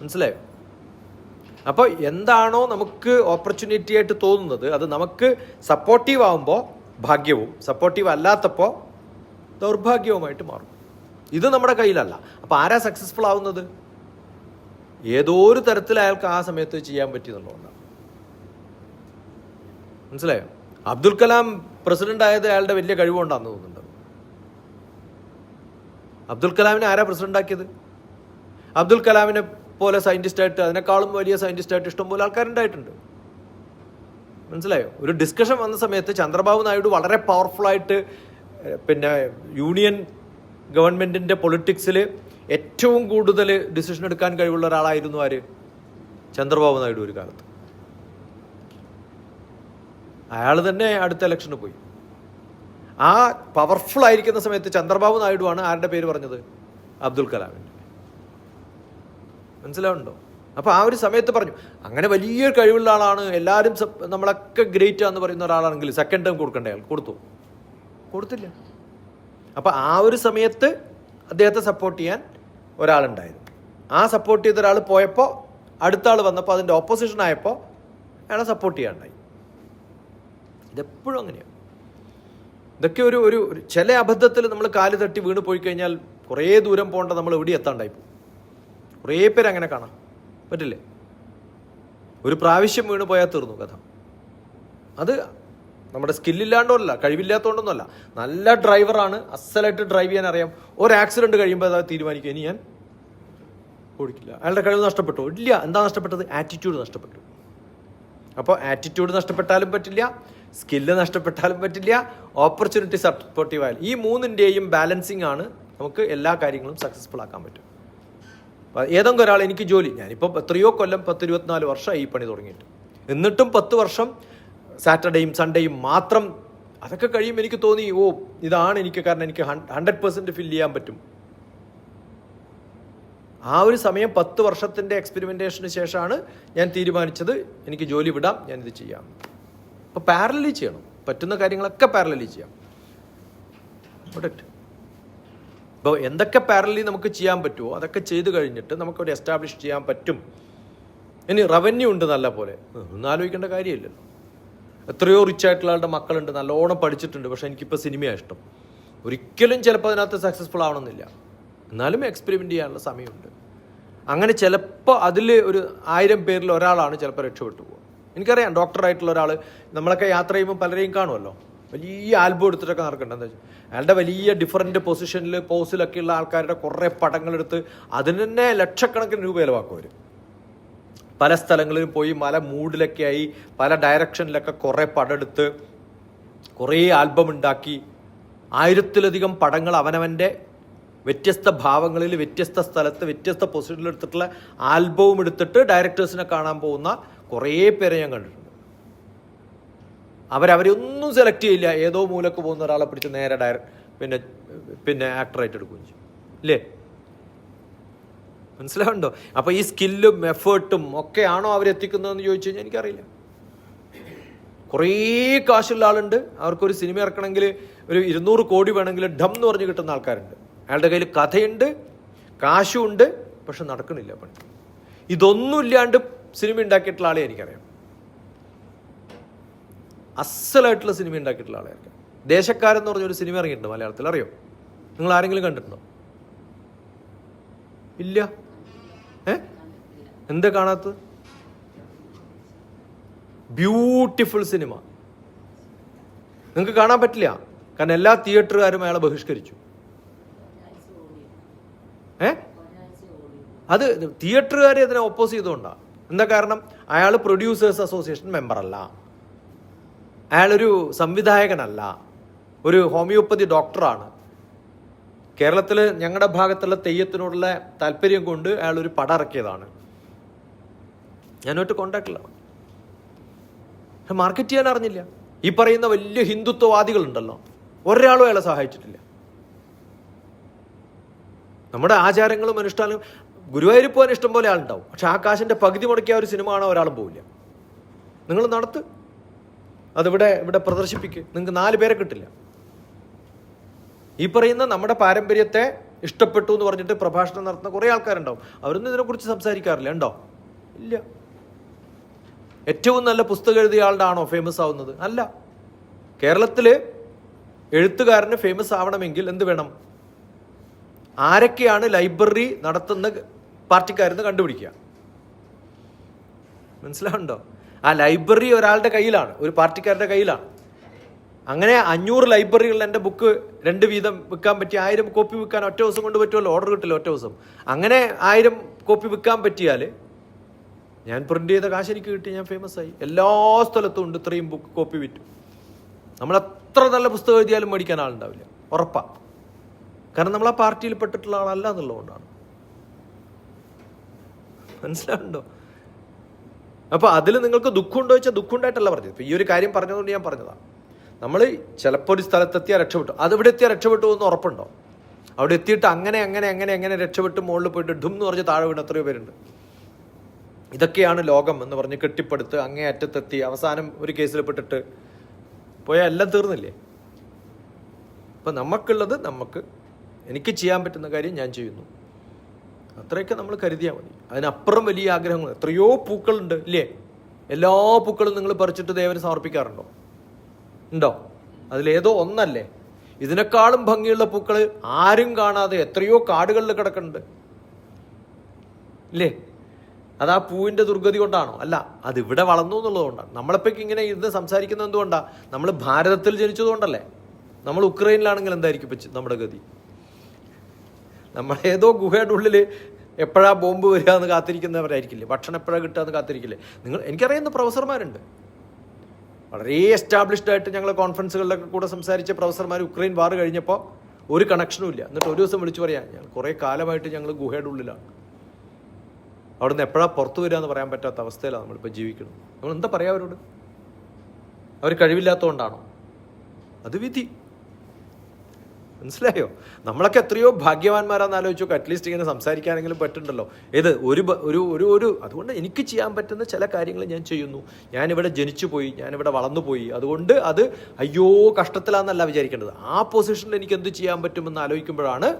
മനസ്സിലായോ? അപ്പോൾ എന്താണോ നമുക്ക് ഓപ്പർച്യൂണിറ്റി ആയിട്ട് തോന്നുന്നത് അത് നമുക്ക് സപ്പോർട്ടീവ് ആവുമ്പോൾ ഭാഗ്യവും, സപ്പോർട്ടീവ് അല്ലാത്തപ്പോൾ ദൗർഭാഗ്യവുമായിട്ട് മാറും. ഇത് നമ്മുടെ കയ്യിലല്ല. അപ്പോൾ ആരാ സക്സസ്ഫുൾ ആവുന്നത്? ഏതോ ഒരു തരത്തിൽ അയാൾക്ക് ആ സമയത്ത് ചെയ്യാൻ പറ്റിയെന്നുള്ളതാണ്. മനസ്സിലായോ? അബ്ദുൽ കലാം പ്രസിഡന്റ് ആയത് അയാളുടെ വലിയ കഴിവുകൊണ്ടാണെന്ന് തോന്നുന്നുണ്ട്. അബ്ദുൽ കലാമിനെ ആരാ പ്രസിഡന്റ് ആക്കിയത്? അബ്ദുൽ കലാമിനെ പോലെ സയന്റിസ്റ്റായിട്ട്, അതിനേക്കാളും വലിയ സയന്റിസ്റ്റായിട്ട് ഇഷ്ടംപോലെ ആൾക്കാരുണ്ടായിട്ടുണ്ട്. മനസ്സിലായോ? ഒരു ഡിസ്കഷൻ വന്ന സമയത്ത് ചന്ദ്രബാബു നായിഡു വളരെ പവർഫുള്ളായിട്ട് പിന്നെ യൂണിയൻ ഗവൺമെന്റിന്റെ പൊളിറ്റിക്സിൽ ഏറ്റവും കൂടുതൽ ഡിസിഷൻ എടുക്കാൻ കഴിവുള്ള ഒരാളായിരുന്നു ആര്? ചന്ദ്രബാബു നായിഡു ഒരു കാലത്ത്. അയാൾ തന്നെ അടുത്ത ഇലക്ഷന് പോയി. ആ പവർഫുൾ ആയിരിക്കുന്ന സമയത്ത് ചന്ദ്രബാബു നായിഡു ആണ് ആരുടെ പേര് പറഞ്ഞത്? അബ്ദുൽ കലാമിൻ്റെ. മനസ്സിലാവുന്നുണ്ടോ? അപ്പോൾ ആ ഒരു സമയത്ത് പറഞ്ഞു അങ്ങനെ വലിയ കഴിവുള്ള ആളാണ്, എല്ലാവരും നമ്മളൊക്കെ ഗ്രേറ്റ് ആണെന്ന് പറയുന്ന ഒരാളാണെങ്കിൽ സെക്കൻഡ് ടൈം കൊടുക്കണ്ടേ? അയാൾ കൊടുത്തില്ല. അപ്പോൾ ആ ഒരു സമയത്ത് അദ്ദേഹത്തെ സപ്പോർട്ട് ചെയ്യാൻ ഒരാളുണ്ടായിരുന്നു. ആ സപ്പോർട്ട് ചെയ്ത ഒരാൾ പോയപ്പോൾ അടുത്ത ആൾ വന്നപ്പോൾ അതിൻ്റെ ഓപ്പോസിഷൻ ആയപ്പോൾ അയാളെ സപ്പോർട്ട് ചെയ്യാണ്ടായി. ഇതെപ്പോഴും അങ്ങനെയാണ്. ഇതൊക്കെ ഒരു ഒരു ചില അബദ്ധത്തിൽ നമ്മൾ കാല് തട്ടി വീണ് പോയി കഴിഞ്ഞാൽ കുറേ ദൂരം പോകേണ്ട നമ്മൾ എവിടെ എത്താണ്ടായി പോകും. കുറേ പേര് അങ്ങനെ കാണാം. പറ്റില്ലേ? ഒരു പ്രാവശ്യം വീണ് പോയാൽ തീർന്നു കഥ. അത് നമ്മുടെ സ്കില്ലില്ലാണ്ടല്ല, കഴിവില്ലാത്തതുകൊണ്ടൊന്നുമല്ല. നല്ല ഡ്രൈവറാണ്, അസലായിട്ട് ഡ്രൈവ് ചെയ്യാൻ അറിയാം. ഒരു ആക്സിഡന്റ് കഴിയുമ്പോൾ അത് തീരുമാനിക്കുക, ഇനി ഞാൻ ഓടിക്കില്ല. അയാളുടെ കഴിവ് നഷ്ടപ്പെട്ടു ഇല്ല. എന്താ നഷ്ടപ്പെട്ടത്? ആറ്റിറ്റ്യൂഡ് നഷ്ടപ്പെട്ടു. അപ്പോൾ ആറ്റിറ്റ്യൂഡ് നഷ്ടപ്പെട്ടാലും പറ്റില്ല, സ്കില്ല് നഷ്ടപ്പെട്ടാലും പറ്റില്ല, ഓപ്പർച്യൂണിറ്റി സപ്പോർട്ടീവ് ആയാലും. ഈ മൂന്നിൻ്റെയും ബാലൻസിങ് ആണ് നമുക്ക് എല്ലാ കാര്യങ്ങളും സക്സസ്ഫുൾ ആക്കാൻ പറ്റും. ഏതെങ്കിലും ഒരാൾ എനിക്ക് ജോലി, ഞാനിപ്പോൾ എത്രയോ കൊല്ലം 10-24 വർഷമായി ഈ പണി തുടങ്ങിയിട്ട്, എന്നിട്ടും 10 വർഷം സാറ്റർഡേയും സൺഡേയും മാത്രം. അതൊക്കെ കഴിയുമ്പോൾ എനിക്ക് തോന്നി ഇതാണ് എനിക്ക്, കാരണം എനിക്ക് 100% ഫില്ല് ചെയ്യാൻ പറ്റും. ആ ഒരു സമയം 10 വർഷത്തിൻ്റെ എക്സ്പെരിമെൻറ്റേഷന് ശേഷമാണ് ഞാൻ തീരുമാനിച്ചത് എനിക്ക് ജോലി വിടാം, ഞാനിത് ചെയ്യാം. അപ്പോൾ പാരലലി ചെയ്യണം, പറ്റുന്ന കാര്യങ്ങളൊക്കെ പാരലലി ചെയ്യാം. ഇപ്പോൾ എന്തൊക്കെ പാരലലി നമുക്ക് ചെയ്യാൻ പറ്റുമോ അതൊക്കെ ചെയ്ത് കഴിഞ്ഞിട്ട് നമുക്കവിടെ എസ്റ്റാബ്ലിഷ് ചെയ്യാൻ പറ്റും. ഇനി റവന്യൂ ഉണ്ട് നല്ല പോലെ, ഒന്നും ആലോചിക്കേണ്ട കാര്യമില്ലല്ലോ. എത്രയോ റിച്ച് ആയിട്ടുള്ള ആളുടെ മക്കളുണ്ട്, നല്ലോണം പഠിച്ചിട്ടുണ്ട്, പക്ഷെ എനിക്കിപ്പോൾ സിനിമയാണ് ഇഷ്ടം. ഒരിക്കലും ചിലപ്പോൾ അതിനകത്ത് സക്സസ്ഫുൾ ആവണമെന്നില്ല, എന്നാലും എക്സ്പെരിമെൻ്റ് ചെയ്യാനുള്ള സമയമുണ്ട്. അങ്ങനെ ചിലപ്പോൾ അതിൽ ഒരു 1000 പേരിൽ ഒരാളാണ് ചിലപ്പോൾ രക്ഷപ്പെട്ടു പോകുക. എനിക്കറിയാം, ഡോക്ടറായിട്ടുള്ള ഒരാൾ, നമ്മളൊക്കെ യാത്ര ചെയ്യുമ്പോൾ പലരെയും കാണുമല്ലോ, വലിയ ആൽബം എടുത്തിട്ടൊക്കെ നടക്കുന്നുണ്ട്. എന്താ വെച്ചാൽ അയാളുടെ വലിയ ഡിഫറൻറ്റ് പൊസിഷനിൽ പോസിലൊക്കെ ഉള്ള ആൾക്കാരുടെ കുറേ പടങ്ങളെടുത്ത് അതിന് തന്നെ ലക്ഷക്കണക്കിന് രൂപ ചിലവാക്കും അവർ. പല സ്ഥലങ്ങളിലും പോയി മല മൂഡിലൊക്കെ ആയി പല ഡയറക്ഷനിലൊക്കെ കുറേ പടം എടുത്ത് കുറേ ആൽബം ഉണ്ടാക്കി 1000-ലധികം പടങ്ങൾ അവനവൻ്റെ വ്യത്യസ്ത ഭാവങ്ങളിൽ, വ്യത്യസ്ത സ്ഥലത്ത്, വ്യത്യസ്ത പൊസിഷനിൽ എടുത്തിട്ടുള്ള ആൽബവും എടുത്തിട്ട് ഡയറക്ടേഴ്സിനെ കാണാൻ പോകുന്ന കുറേ പേരെ ഞാൻ കണ്ടിട്ടുണ്ട്. അവരൊന്നും സെലക്ട് ചെയ്യില്ല, ഏതോ മൂലക്ക് പോകുന്ന ഒരാളെ പിടിച്ച് നേരെ പിന്നെ ആക്ടറായിട്ട് എടുക്കുകയും ചെയ്യും. ഇല്ലേ? മനസ്സിലാവുണ്ടോ? അപ്പോൾ ഈ സ്കില്ലും എഫേർട്ടും ഒക്കെ ആണോ അവരെത്തിക്കുന്നതെന്ന് ചോദിച്ചു കഴിഞ്ഞാൽ എനിക്കറിയില്ല. കുറേ കാശുള്ള ആളുണ്ട്, അവർക്കൊരു സിനിമ ഇറക്കണമെങ്കിൽ ഒരു 200 കോടി വേണമെങ്കിൽ ഡം എന്ന് പറഞ്ഞ് കിട്ടുന്ന ആൾക്കാരുണ്ട്. അയാളുടെ കയ്യിൽ കഥയുണ്ട്, കാശുണ്ട്, പക്ഷെ നടക്കണില്ല പണി. ഇതൊന്നും ഇല്ലാണ്ട് സിനിമ ഉണ്ടാക്കിയിട്ടുള്ള ആളെ എനിക്കറിയാം. അസലായിട്ടുള്ള സിനിമ ഉണ്ടാക്കിയിട്ടുള്ള ആളെ അറിയാം. ദേശക്കാരെന്ന് പറഞ്ഞൊരു സിനിമ ഇറങ്ങിയിട്ടുണ്ട് മലയാളത്തിൽ, അറിയോ? നിങ്ങൾ ആരെങ്കിലും കണ്ടിട്ടുണ്ടോ? ഇല്ല. എന്താ കാണാത്തത്? Beautiful cinema. നിങ്ങൾക്ക് കാണാൻ പറ്റില്ല, കാരണം എല്ലാ തിയേറ്ററുകാരും അയാളെ ബഹിഷ്കരിച്ചു. അത് തിയേറ്ററുകാരെ അതിനെ ഒപ്പോസ് ചെയ്തുകൊണ്ടാണ്. എന്താ കാരണം? അയാൾ പ്രൊഡ്യൂസേഴ്സ് അസോസിയേഷൻ മെമ്പറല്ല, അയാളൊരു സംവിധായകനല്ല, ഒരു ഹോമിയോപ്പതി ഡോക്ടറാണ്. കേരളത്തിൽ ഞങ്ങളുടെ ഭാഗത്തുള്ള തെയ്യത്തിനോടുള്ള താല്പര്യം കൊണ്ട് അയാളൊരു പടം ഇറക്കിയതാണ്. ഞാനൊട്ട് കോണ്ടാക്റ്റിലാണ്. മാർക്കറ്റ് ചെയ്യാൻ അറിഞ്ഞില്ല. ഈ പറയുന്ന വലിയ ഹിന്ദുത്വവാദികളുണ്ടല്ലോ, ഒരാളും അയാളെ സഹായിച്ചിട്ടില്ല. നമ്മുടെ ആചാരങ്ങളും അനുഷ്ഠാനവും, ഗുരുവായൂർ പോകാൻ ഇഷ്ടം പോലെ ആളുണ്ടാവും, പക്ഷെ ആ കാശിൻ്റെ പകുതി മുടക്കിയ ഒരു സിനിമ കാണാൻ ഒരാളും പോവില്ല. നിങ്ങൾ നടത്ത്, ഇവിടെ പ്രദർശിപ്പിക്കുക, നിങ്ങൾക്ക് 4 പേരെ കിട്ടില്ല. ഈ പറയുന്ന നമ്മുടെ പാരമ്പര്യത്തെ ഇഷ്ടപ്പെട്ടു എന്ന് പറഞ്ഞിട്ട് പ്രഭാഷണം നടത്തുന്ന കുറേ ആൾക്കാരുണ്ടാവും, അവരൊന്നും ഇതിനെക്കുറിച്ച് സംസാരിക്കാറില്ല. ഉണ്ടോ? ഇല്ല. ഏറ്റവും നല്ല പുസ്തകം എഴുതിയ ആളുടെ ആണോ ഫേമസ് ആവുന്നത്? അല്ല. കേരളത്തിൽ എഴുത്തുകാരന് ഫേമസ് ആവണമെങ്കിൽ എന്ത് വേണം? ആരൊക്കെയാണ് ലൈബ്രറി നടത്തുന്ന പാർട്ടിക്കാരെന്ന് കണ്ടുപിടിക്കുക. മനസ്സിലാവുണ്ടോ? ആ ലൈബ്രറി ഒരാളുടെ കയ്യിലാണ്, ഒരു പാർട്ടിക്കാരുടെ കയ്യിലാണ്. അങ്ങനെ 500 ലൈബ്രറികളിൽ എൻ്റെ ബുക്ക് 2 വീതം വിൽക്കാൻ പറ്റി 1000 കോപ്പി വിൽക്കാൻ ഒറ്റ ദിവസം കൊണ്ട് പറ്റുമല്ലോ, ഓർഡർ കിട്ടില്ല ഒറ്റ ദിവസം. അങ്ങനെ 1000 കോപ്പി വിൽക്കാൻ പറ്റിയാൽ ഞാൻ പ്രിന്റ് ചെയ്ത കാശ് എനിക്ക് കിട്ടി, ഞാൻ ഫേമസ് ആയി. എല്ലാ സ്ഥലത്തും ഉണ്ട്, ഇത്രയും ബുക്ക് കോപ്പി വിറ്റു. നമ്മൾ എത്ര നല്ല പുസ്തകം എഴുതിയാലും മേടിക്കാൻ ആളുണ്ടാവില്ല, ഉറപ്പാണ്. കാരണം നമ്മൾ ആ പാർട്ടിയിൽ പെട്ടിട്ടുള്ള ആളല്ല എന്നുള്ളതുകൊണ്ടാണ്. മനസ്സിലാവുണ്ടോ? അപ്പോൾ അതിൽ നിങ്ങൾക്ക് ദുഃഖമുണ്ടോ ചോദിച്ചാൽ ദുഃഖമുണ്ടായിട്ടല്ല പറഞ്ഞത്. ഇപ്പോൾ ഈ ഒരു കാര്യം പറഞ്ഞതുകൊണ്ട് ഞാൻ പറഞ്ഞതാണ്. നമ്മൾ ചിലപ്പോൾ ഒരു സ്ഥലത്തെത്തിയാൽ രക്ഷപ്പെട്ടു, അതിവിടെ എത്തിയാൽ രക്ഷപ്പെട്ടു എന്ന് ഉറപ്പുണ്ടോ? അവിടെ എത്തിയിട്ട് അങ്ങനെ രക്ഷപ്പെട്ട് മുകളിൽ പോയിട്ട് ഡും എന്ന് പറഞ്ഞ് താഴെ വീണ് എത്രയോ പേരുണ്ട്. ഇതൊക്കെയാണ് ലോകം എന്ന് പറഞ്ഞ് കെട്ടിപ്പടുത്ത് അങ്ങേ അറ്റത്തെത്തി അവസാനം ഒരു കേസിൽ പെട്ടിട്ട് പോയാൽ എല്ലാം തീർന്നില്ലേ? അപ്പം നമുക്കുള്ളത് എനിക്ക് ചെയ്യാൻ പറ്റുന്ന കാര്യം ഞാൻ ചെയ്യുന്നു, അത്രയൊക്കെ നമ്മൾ കരുതിയാൽ മതി. അതിനപ്പുറം വലിയ ആഗ്രഹങ്ങൾ, എത്രയോ പൂക്കളുണ്ട് ഇല്ലേ? എല്ലാ പൂക്കളും നിങ്ങൾ പറിച്ചിട്ട് ദേവന് സമർപ്പിക്കാറുണ്ടോ? ഉണ്ടോ? അതിലേതോ ഒന്നല്ലേ? ഇതിനേക്കാളും ഭംഗിയുള്ള പൂക്കൾ ആരും കാണാതെ എത്രയോ കാടുകളിൽ കിടക്കുന്നുണ്ട് ഇല്ലേ? അത് ആ പൂവിൻ്റെ ദുർഗതി കൊണ്ടാണോ? അല്ല, അതിവിടെ വളർന്നു എന്നുള്ളതുകൊണ്ടാണ്. നമ്മളിപ്പോൾ ഇങ്ങനെ ഇരുന്ന് സംസാരിക്കുന്നത് എന്തുകൊണ്ടാണ്? നമ്മൾ ഭാരതത്തിൽ ജനിച്ചതുകൊണ്ടല്ലേ. നമ്മൾ ഉക്രൈനിലാണെങ്കിൽ എന്തായിരിക്കും ഇപ്പം നമ്മുടെ ഗതി? നമ്മളേതോ ഗുഹയുടെ ഉള്ളിൽ എപ്പോഴാ ബോംബ് വരിക എന്ന് കാത്തിരിക്കുന്നവരായിരിക്കില്ലേ? ഭക്ഷണം എപ്പോഴാണ് കിട്ടുക എന്ന് കാത്തിരിക്കില്ലേ? എനിക്കറിയുന്ന പ്രൊഫസർമാരുണ്ട്, വളരെ എസ്റ്റാബ്ലിഷ്ഡ് ആയിട്ട് ഞങ്ങൾ കോൺഫറൻസുകളിലൊക്കെ കൂടെ സംസാരിച്ച പ്രൊഫസർമാർ ഉക്രൈൻ വാർ കഴിഞ്ഞപ്പോൾ ഒരു കണക്ഷനും ഇല്ല. എന്നിട്ട് ഒരു ദിവസം വിളിച്ചു പറയാം, ഞങ്ങൾ കുറേ കാലമായിട്ട് ഞങ്ങൾ ഗുഹയുടെ ഉള്ളിലാണ്, അവിടെ നിന്ന് എപ്പോഴാണ് പുറത്തു വരിക എന്ന് പറയാൻ പറ്റാത്ത അവസ്ഥയിലാണ് നമ്മളിപ്പോൾ ജീവിക്കുന്നത്. നമ്മൾ എന്താ പറയുക അവരോട്? അവർ കഴിവില്ലാത്തതുകൊണ്ടാണോ? അത് വിധി. മനസ്സിലായോ? നമ്മളൊക്കെ എത്രയോ ഭാഗ്യവാന്മാരാന്ന് ആലോചിച്ചു. അറ്റ്ലീസ്റ്റ് ഇങ്ങനെ സംസാരിക്കാനെങ്കിലും പറ്റുന്നുണ്ടല്ലോ. അതുകൊണ്ട് എനിക്ക് ചെയ്യാൻ പറ്റുന്ന ചില കാര്യങ്ങൾ ഞാൻ ചെയ്യുന്നു. ഞാനിവിടെ ജനിച്ചു പോയി, ഞാനിവിടെ വളർന്നു പോയി, അതുകൊണ്ട് അത് അയ്യോ കഷ്ടത്തിലാണെന്നല്ല വിചാരിക്കേണ്ടത്. ആ പൊസിഷനിൽ എനിക്ക് എന്ത് ചെയ്യാൻ പറ്റുമെന്ന് ആലോചിക്കുമ്പോഴാണ്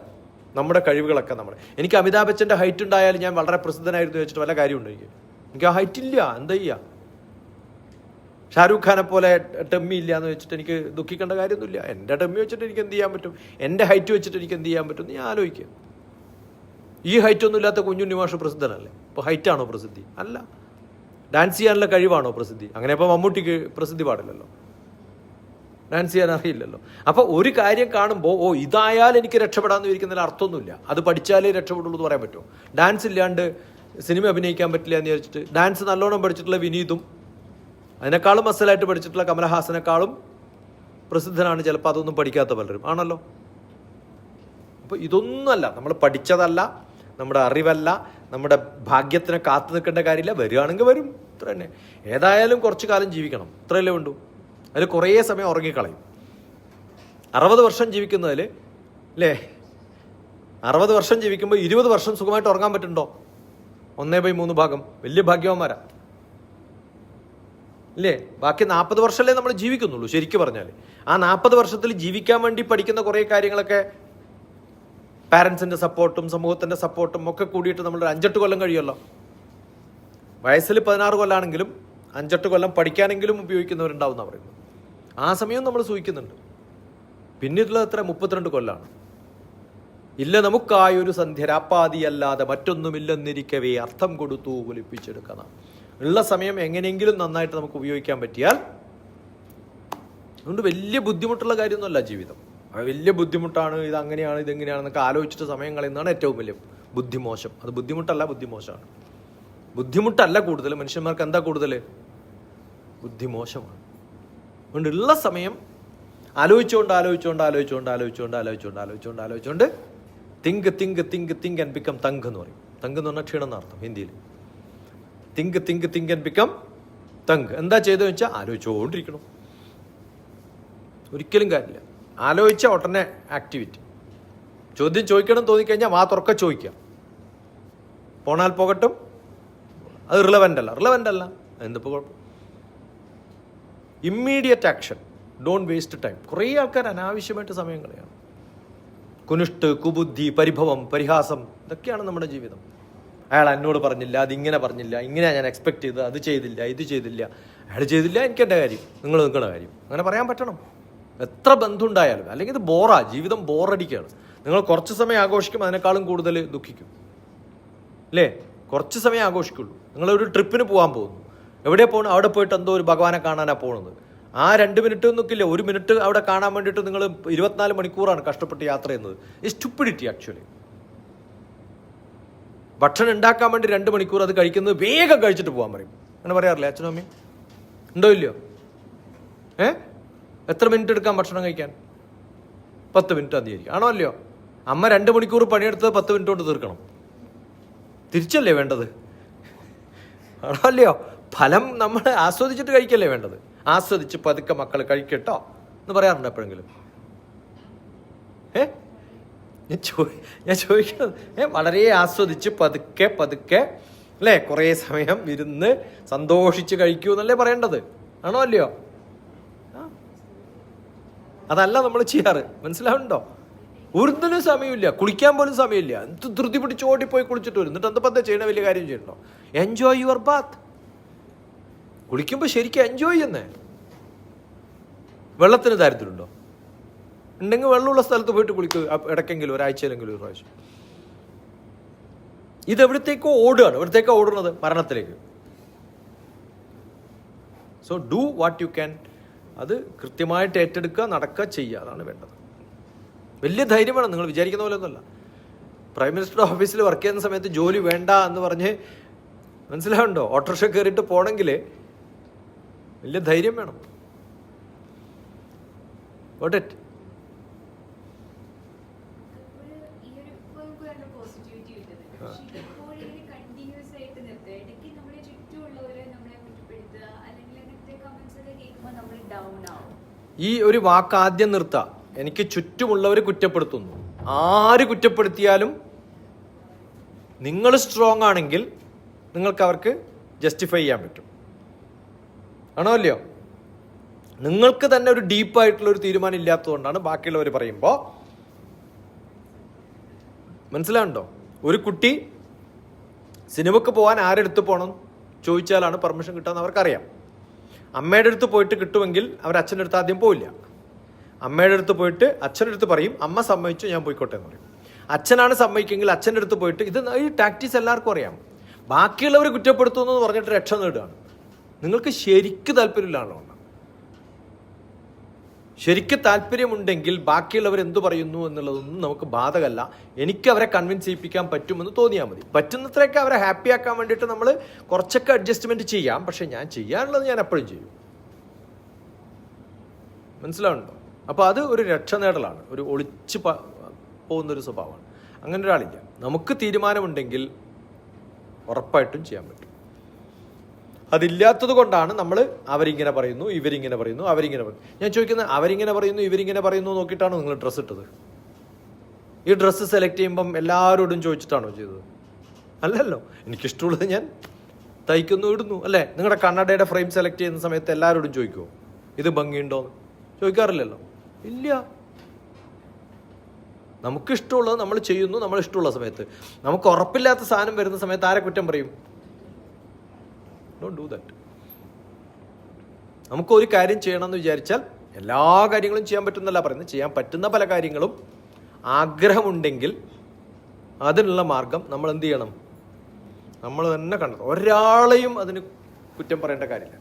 നമ്മുടെ കഴിവുകളൊക്കെ എനിക്ക് അമിതാഭ് ബച്ചൻ്റെ ഹൈറ്റ് ഉണ്ടായാലും ഞാൻ വളരെ പ്രസിദ്ധനായിരുന്നു വെച്ചിട്ട് വല്ല കാര്യമുണ്ടോ? എനിക്ക് ആ ഹൈറ്റ് ഇല്ല, എന്താ ചെയ്യുക? ഷാരൂഖ് ഖാനെ പോലെ ടെമ്മി ഇല്ല എന്ന് വെച്ചിട്ട് എനിക്ക് ദുഃഖിക്കേണ്ട കാര്യമൊന്നുമില്ല. എൻ്റെ ടെമ്മി വെച്ചിട്ട് എനിക്ക് എന്ത് ചെയ്യാൻ പറ്റും? എൻ്റെ ഹൈറ്റ് വെച്ചിട്ട് എനിക്ക് എന്ത് ചെയ്യാൻ പറ്റും? ഞാൻ ആലോചിക്കുക. ഈ ഹൈറ്റൊന്നും ഇല്ലാത്ത കുഞ്ഞുണ്ണി മാഷ് പ്രസിദ്ധനല്ലേ? ഇപ്പോൾ ഹൈറ്റാണോ പ്രസിദ്ധി? അല്ല. ഡാൻസ് ചെയ്യാനുള്ള കഴിവാണോ പ്രസിദ്ധി? അങ്ങനെ ഇപ്പോൾ മമ്മൂട്ടിക്ക് പ്രസിദ്ധി പാടില്ലല്ലോ, ഡാൻസ് ചെയ്യാൻ അറിയില്ലല്ലോ. അപ്പോൾ ഒരു കാര്യം കാണുമ്പോൾ ഇതായാൽ എനിക്ക് രക്ഷപ്പെടാമെന്ന് വിചാരിക്കുന്നതിൽ അർത്ഥമൊന്നുമില്ല. അത് പഠിച്ചാലേ രക്ഷപ്പെടുള്ളൂ എന്ന് പറയാൻ പറ്റുമോ? ഡാൻസ് ഇല്ലാണ്ട് സിനിമ അഭിനയിക്കാൻ പറ്റില്ല എന്ന് വിചാരിച്ചിട്ട് ഡാൻസ് നല്ലോണം പഠിച്ചിട്ടുള്ള വിനീതും അതിനേക്കാളും മസലായിട്ട് പഠിച്ചിട്ടുള്ള കമലഹാസനേക്കാളും പ്രസിദ്ധനാണ് ചിലപ്പോൾ അതൊന്നും പഠിക്കാത്ത പലരും ആണല്ലോ. അപ്പോൾ ഇതൊന്നുമല്ല, നമ്മൾ പഠിച്ചതല്ല, നമ്മുടെ അറിവല്ല, നമ്മുടെ ഭാഗ്യത്തിനെ കാത്തു നിൽക്കേണ്ട കാര്യമില്ല. വരികയാണെങ്കിൽ വരും, ഇത്ര തന്നെ. ഏതായാലും കുറച്ച് കാലം ജീവിക്കണം, ഇത്രയല്ലേ വേണ്ടു. അതിൽ കുറേ സമയം ഉറങ്ങിക്കളയും. 60 വർഷം ജീവിക്കുന്നതിൽ അല്ലേ, 60 വർഷം ജീവിക്കുമ്പോൾ 20 വർഷം സുഖമായിട്ട് ഉറങ്ങാൻ പറ്റുന്നുണ്ടോ? 1/3 ഭാഗം. വലിയ ഭാഗ്യവാന്മാരാ ഇല്ലേ? ബാക്കി 40 വർഷമല്ലേ നമ്മൾ ജീവിക്കുന്നുള്ളൂ ശരിക്കും പറഞ്ഞാൽ. ആ 40 വർഷത്തിൽ ജീവിക്കാൻ വേണ്ടി പഠിക്കുന്ന കുറേ കാര്യങ്ങളൊക്കെ പാരൻസിൻ്റെ സപ്പോർട്ടും സമൂഹത്തിൻ്റെ സപ്പോർട്ടും ഒക്കെ കൂടിയിട്ട് നമ്മളൊരു 5-8 കൊല്ലം കഴിയുമല്ലോ. വയസ്സിൽ 16 കൊല്ലാണെങ്കിലും 5-8 കൊല്ലം പഠിക്കാനെങ്കിലും ഉപയോഗിക്കുന്നവരുണ്ടാവുമെന്നാണ് പറയുന്നത്. ആ സമയം നമ്മൾ സൂഹിക്കുന്നുണ്ട്. പിന്നീടുള്ള എത്ര 32 കൊല്ലാണ്. ഇല്ല നമുക്കായൊരു സന്ധ്യരാപ്പാതിയല്ലാതെ മറ്റൊന്നുമില്ലെന്നിരിക്കവേ അർത്ഥം കൊടുത്തു ഒലിപ്പിച്ചെടുക്കണം. ഉള്ള സമയം എങ്ങനെയെങ്കിലും നന്നായിട്ട് നമുക്ക് ഉപയോഗിക്കാൻ പറ്റിയാൽ, അതുകൊണ്ട് വലിയ ബുദ്ധിമുട്ടുള്ള കാര്യമൊന്നുമല്ല ജീവിതം. വലിയ ബുദ്ധിമുട്ടാണ്, ഇതങ്ങനെയാണ് ഇതെങ്ങനെയാണെന്നൊക്കെ ആലോചിച്ചിട്ട് സമയം കളയുന്നതാണ് ഏറ്റവും വലിയ ബുദ്ധിമോശം. അത് ബുദ്ധിമുട്ടല്ല, ബുദ്ധിമോശമാണ്. ബുദ്ധിമുട്ടല്ല കൂടുതൽ, മനുഷ്യന്മാർക്ക് എന്താ കൂടുതൽ? ബുദ്ധിമോശമാണ്. അതുകൊണ്ട് ഉള്ള സമയം ആലോചിച്ചുകൊണ്ട് think think think think and become തങ്ക് എന്ന് പറയും. തങ്ക് എന്ന് പറഞ്ഞാൽ ക്ഷീണം എന്നർത്ഥം ഹിന്ദിയിൽ. Think think think and become തങ്ക്. എന്താ ചെയ്തതെന്ന് വെച്ചാൽ ആലോചിച്ചുകൊണ്ടിരിക്കണം. ഒരിക്കലും കാര്യമില്ല. ആലോചിച്ച ഉടനെ ആക്ടിവിറ്റി. ചോദ്യം ചോദിക്കണം തോന്നിക്കഴിഞ്ഞാൽ തുറക്ക ചോദിക്കാം. പോണാൽ പോകട്ടും, അത് റിലവൻ്റ് അല്ല. എന്തിപ്പോൾ കുഴപ്പം? Immediate action, don't waste time. കുറേ ആൾക്കാർ അനാവശ്യമായിട്ട് സമയം കളയാണ്. കുനിഷ്ട്, കുബുദ്ധി, പരിഭവം, പരിഹാസം, ഇതൊക്കെയാണ് നമ്മുടെ ജീവിതം. അയാൾ എന്നോട് പറഞ്ഞില്ല, അതിങ്ങനെ പറഞ്ഞില്ല, ഇങ്ങനെയാണ് ഞാൻ എക്സ്പെക്ട് ചെയ്തത്, അത് ചെയ്തില്ല, ഇത് ചെയ്തില്ല, അയാൾ ചെയ്തില്ല, എനിക്കെൻ്റെ കാര്യം, നിങ്ങൾ നിൽക്കുന്ന കാര്യം, അങ്ങനെ പറയാൻ പറ്റണം. എത്ര ബന്ധമുണ്ടായാലും. അല്ലെങ്കിൽ ഇത് ജീവിതം ബോറടിക്കുകയാണ്. നിങ്ങൾ കുറച്ച് സമയം ആഘോഷിക്കും, അതിനേക്കാളും കൂടുതൽ ദുഃഖിക്കും അല്ലേ? കുറച്ച് സമയം ആഘോഷിക്കുള്ളൂ. നിങ്ങളൊരു ട്രിപ്പിന് പോകാൻ പോകുന്നു, എവിടെ പോകണം? അവിടെ പോയിട്ട് എന്തോ ഒരു ഭഗവാനെ കാണാനാണ് പോകുന്നത്. ആ 2 മിനിറ്റ് നിൽക്കില്ല, 1 മിനിറ്റ് അവിടെ കാണാൻ വേണ്ടിയിട്ട് നിങ്ങൾ 24 മണിക്കൂറാണ് കഷ്ടപ്പെട്ട് യാത്ര ചെയ്യുന്നത്. ഈ സ്റ്റുപ്പിഡിറ്റി ആക്ച്വലി. ഭക്ഷണം ഉണ്ടാക്കാൻ വേണ്ടി 2 മണിക്കൂർ അത് കഴിക്കുന്നത് വേഗം കഴിച്ചിട്ട് പോകാൻ പറയും. അങ്ങനെ പറയാറില്ലേ അച്ഛനും അമ്മയും? ഉണ്ടോ ഇല്ലയോ? എത്ര മിനിറ്റ് എടുക്കാം ഭക്ഷണം കഴിക്കാൻ? 10 മിനിറ്റ് അധികരിക്കും, ആണോ അല്ലയോ? അമ്മ 2 മണിക്കൂർ പണിയെടുത്തത് 10 മിനിറ്റ് കൊണ്ട് തീർക്കണം. തിരിച്ചല്ലേ വേണ്ടത്? ആണോ അല്ലയോ? ഫലം നമ്മൾ ആസ്വദിച്ചിട്ട് കഴിക്കല്ലേ വേണ്ടത്? ആസ്വദിച്ച് പതുക്കെ മക്കൾ കഴിക്കട്ടോ എന്ന് പറയാറുണ്ട് എപ്പോഴെങ്കിലും? ഞാൻ ചോദിക്കുന്നത്, വളരെ ആസ്വദിച്ച് പതുക്കെ അല്ലേ, കുറേ സമയം ഇരുന്ന് സന്തോഷിച്ച് കഴിക്കൂ എന്നല്ലേ പറയേണ്ടത്? ആണോ അല്ലയോ? അതല്ല നമ്മൾ ചെയ്യാറ്. മനസ്സിലാവുന്നുണ്ടോ? ഒരിടത്തിനും സമയമില്ല, കുളിക്കാൻ പോലും സമയമില്ല. എന്ത് ധൃതി പിടിച്ച് ഓടിപ്പോയി കുളിച്ചിട്ട് വരും. എന്നിട്ട് എന്താ ചെയ്യണ? വലിയ കാര്യം ചെയ്യണോ? Enjoy your bath. കുളിക്കുമ്പോൾ ശരിക്കും എൻജോയ് ചെയ്യുന്നേ. വെള്ളത്തിന് ദാരിദ്ര്യമുണ്ടോ? ഉണ്ടെങ്കിൽ വെള്ളമുള്ള സ്ഥലത്ത് പോയിട്ട് കുളിക്കുക ഇടയ്ക്കെങ്കിലും, ഒരാഴ്ചയിലെങ്കിലും ഒരു പ്രാവശ്യം. ഇതെവിടത്തേക്കോ ഓടുകയാണ്. എവിടത്തേക്കോ ഓടുന്നത്? മരണത്തിലേക്ക്. So do what you can. അത് കൃത്യമായിട്ട് ഏറ്റെടുക്കുക, നടക്കുക, ചെയ്യുക, അതാണ് വേണ്ടത്. വലിയ ധൈര്യം വേണം. നിങ്ങൾ വിചാരിക്കുന്ന പോലെ ഒന്നുമല്ല. പ്രൈം മിനിസ്റ്ററുടെ ഓഫീസിൽ വർക്ക് ചെയ്യുന്ന സമയത്ത് ജോലി വേണ്ട എന്ന് പറഞ്ഞ്, മനസ്സിലാവുണ്ടോ, ഓട്ടോറിക്ഷ കയറിയിട്ട് പോകണമെങ്കിൽ വലിയ ധൈര്യം വേണം. Got it? ഈ ഒരു വാക്ക് ആദ്യം നിർത്തുക. എനിക്ക് ചുറ്റുമുള്ളവർ കുറ്റപ്പെടുത്തുന്നു. ആര് കുറ്റപ്പെടുത്തിയാലും നിങ്ങൾ സ്ട്രോങ് ആണെങ്കിൽ നിങ്ങൾക്ക് അവർക്ക് ജസ്റ്റിഫൈ ചെയ്യാൻ പറ്റും. ആണോ അല്ലയോ? നിങ്ങൾക്ക് തന്നെ ഒരു ഡീപ്പായിട്ടുള്ള ഒരു തീരുമാനം ഇല്ലാത്തതുകൊണ്ടാണ് ബാക്കിയുള്ളവർ പറയുമ്പോൾ. മനസ്സിലാവുണ്ടോ? ഒരു കുട്ടി സിനിമക്ക് പോകാൻ ആരെടുത്ത് പോകണം ചോദിച്ചാലാണ് പെർമിഷൻ കിട്ടാന്ന് അവർക്കറിയാം. അമ്മയുടെ അടുത്ത് പോയിട്ട് കിട്ടുമെങ്കിൽ അവർ അച്ഛൻ്റെ അടുത്ത് ആദ്യം പോവില്ല. അമ്മയുടെ അടുത്ത് പോയിട്ട് അച്ഛൻ്റെ അടുത്ത് പറയും, അമ്മ സമ്മതിച്ചു ഞാൻ പോയിക്കോട്ടെ എന്ന് പറയും. അച്ഛനാണ് സമ്മതിക്കെങ്കിൽ അച്ഛൻ്റെ അടുത്ത് പോയിട്ട്, ഇത് ഈ ടാക്ടീസ് എല്ലാവർക്കും അറിയാം. ബാക്കിയുള്ളവർ കുറ്റപ്പെടുത്തുന്നു എന്ന് പറഞ്ഞിട്ട് രക്ഷ നേടുകയാണ്. നിങ്ങൾക്ക് ശരിക്കും താല്പര്യമില്ലാണോ? ശരിക്കും താല്പര്യമുണ്ടെങ്കിൽ ബാക്കിയുള്ളവർ എന്തു പറയുന്നു എന്നുള്ളതൊന്നും നമുക്ക് ബാധകമല്ല. എനിക്ക് അവരെ കൺവിൻസ് ചെയ്യിപ്പിക്കാൻ പറ്റുമെന്ന് തോന്നിയാൽ മതി. പറ്റുന്നത്രയൊക്കെ അവരെ ഹാപ്പി ആക്കാൻ വേണ്ടിയിട്ട് നമ്മൾ കുറച്ചൊക്കെ അഡ്ജസ്റ്റ്മെന്റ് ചെയ്യാം. പക്ഷെ ഞാൻ ചെയ്യാനുള്ളത് ഞാൻ എപ്പോഴും ചെയ്യും. മനസ്സിലാവുന്നുണ്ടോ? അപ്പോൾ അത് ഒരു രക്ഷ നേടലാണ്. ഒരു ഒളിച്ച് പോകുന്നൊരു സ്വഭാവമാണ്. അങ്ങനെ ഒരാളില്ല. നമുക്ക് തീരുമാനമുണ്ടെങ്കിൽ ഉറപ്പായിട്ടും ചെയ്യാൻ പറ്റും. അതില്ലാത്തത് കൊണ്ടാണ് നമ്മൾ അവരിങ്ങനെ പറയുന്നു, ഇവരിങ്ങനെ പറയുന്നു, അവരിങ്ങനെ പറയുന്നു. ഞാൻ ചോദിക്കുന്നത്, അവരിങ്ങനെ പറയുന്നു, ഇവരിങ്ങനെ പറയുന്നു നോക്കിയിട്ടാണോ നിങ്ങൾ ഡ്രസ്സ് ഇട്ടത്? ഈ ഡ്രസ്സ് സെലക്ട് ചെയ്യുമ്പം എല്ലാവരോടും ചോദിച്ചിട്ടാണോ ചെയ്തത്? അല്ലല്ലോ. എനിക്കിഷ്ടമുള്ളത് ഞാൻ തയ്ക്കുന്നു, ഇടുന്നു, അല്ലേ? നിങ്ങളുടെ കണ്ണടയുടെ ഫ്രെയിം സെലക്ട് ചെയ്യുന്ന സമയത്ത് എല്ലാവരോടും ചോദിക്കുമോ ഇത് ഭംഗിയുണ്ടോന്ന്? ചോദിക്കാറില്ലല്ലോ. ഇല്ല. നമുക്കിഷ്ടമുള്ളത് നമ്മൾ ചെയ്യുന്നു, നമ്മൾ ഇഷ്ടമുള്ള സമയത്ത്. നമുക്ക് ഉറപ്പില്ലാത്ത സാധനം വരുന്ന സമയത്ത് ആരെ കുറ്റം പറയും? Don't do that. നമുക്കൊരു കാര്യം ചെയ്യണമെന്ന് വിചാരിച്ചാൽ എല്ലാ കാര്യങ്ങളും ചെയ്യാൻ പറ്റുന്നല്ല പറയുന്നത്, ചെയ്യാൻ പറ്റുന്ന പല കാര്യങ്ങളും ആഗ്രഹമുണ്ടെങ്കിൽ അതിനുള്ള മാർഗം നമ്മൾ എന്ത് ചെയ്യണം? നമ്മൾ തന്നെ കണ്ടത്. ഒരാളെയും അതിന് കുറ്റം പറയേണ്ട കാര്യമില്ല.